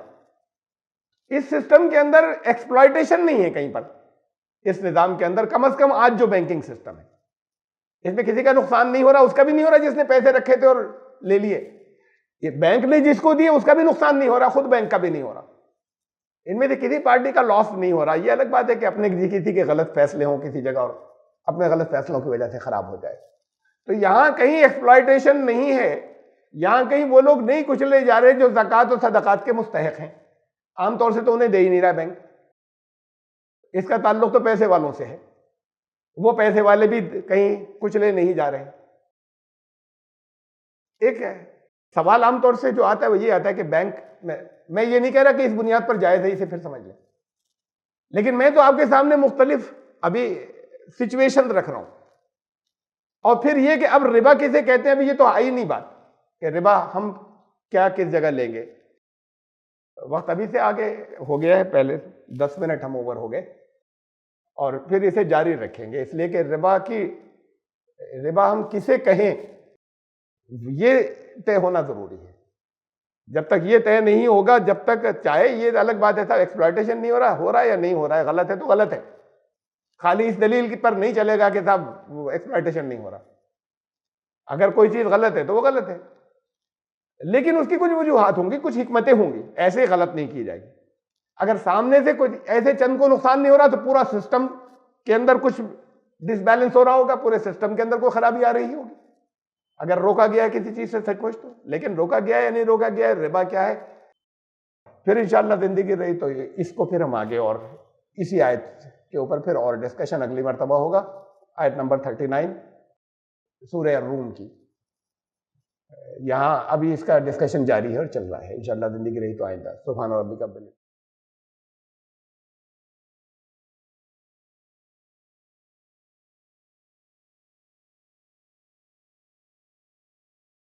اس سسٹم کے اندر ایکسپلائٹیشن نہیں ہے کہیں پر. اس نظام کے اندر کم از کم آج جو بینکنگ سسٹم ہے اس میں کسی کا نقصان نہیں ہو رہا. اس کا بھی نہیں ہو رہا جس نے پیسے رکھے تھے اور لے لیے. یہ بینک نے جس کو دیے اس کا بھی نقصان نہیں ہو رہا, خود بینک کا بھی نہیں ہو رہا. ان میں سے کسی پارٹی کا لاس نہیں ہو رہا. یہ الگ بات ہے کہ اپنے کسی کے غلط فیصلے ہوں کسی جگہ اور اپنے غلط فیصلوں کی وجہ سے خراب ہو جائے. تو یہاں کہیں ایکسپلائٹیشن نہیں ہے, یہاں کہیں وہ لوگ نہیں کچلے جا رہے جو زکوٰۃ و صدقات کے مستحق ہیں. عام طور سے تو انہیں دے ہی نہیں رہا بینک. اس کا تعلق تو پیسے والوں سے ہے, وہ پیسے والے بھی کہیں کچلے نہیں جا رہے. ایک سوال عام طور سے جو آتا ہے وہ یہ آتا ہے کہ بینک میں یہ نہیں کہہ رہا کہ اس بنیاد پر جائز ہے, اسے پھر سمجھ لیں, لیکن میں تو آپ کے سامنے مختلف ابھی سچویشن رکھ رہا ہوں. اور پھر یہ کہ اب ربا کسے کہتے ہیں, ابھی یہ تو آئی نہیں بات کہ ربا ہم کیا کس جگہ لیں گے. وقت ابھی سے آگے ہو گیا ہے, پہلے 10 منٹ ہم اوور ہو گئے, اور پھر اسے جاری رکھیں گے. اس لیے کہ ربا ہم کسے کہیں یہ طے ہونا ضروری ہے. جب تک یہ طے نہیں ہوگا, جب تک, چاہے یہ الگ بات ہے صاحب ایکسپلائٹیشن نہیں ہو رہا یا نہیں ہو رہا ہے, غلط ہے تو غلط ہے, خالی اس دلیل پر نہیں چلے گا کہ صاحب ایکسپلائٹیشن نہیں ہو رہا. اگر کوئی چیز غلط ہے تو وہ غلط ہے, لیکن اس کی کچھ وجوہات ہوں گی, کچھ حکمتیں ہوں گی, ایسے غلط نہیں کی جائے گی. اگر سامنے سے کچھ ایسے چند کو نقصان نہیں ہو رہا تو پورا سسٹم کے اندر کچھ ڈس بیلنس ہو رہا ہوگا, پورے سسٹم کے اندر کوئی خرابی آ رہی ہوگی اگر روکا گیا ہے کسی چیز سے سچ مچ تو. لیکن روکا گیا ہے یا نہیں روکا گیا ہے, ربا کیا ہے, پھر انشاءاللہ زندگی رہی تو اس کو پھر ہم آگے اور اسی آیت کے اوپر پھر اور ڈسکشن اگلی مرتبہ ہوگا. آیت نمبر 39 سورہ الروم کی, یہاں ابھی اس کا ڈسکشن جاری ہے اور چل رہا ہے. انشاءاللہ زندگی رہی تو آئندہ. سبحان ربک رب العزت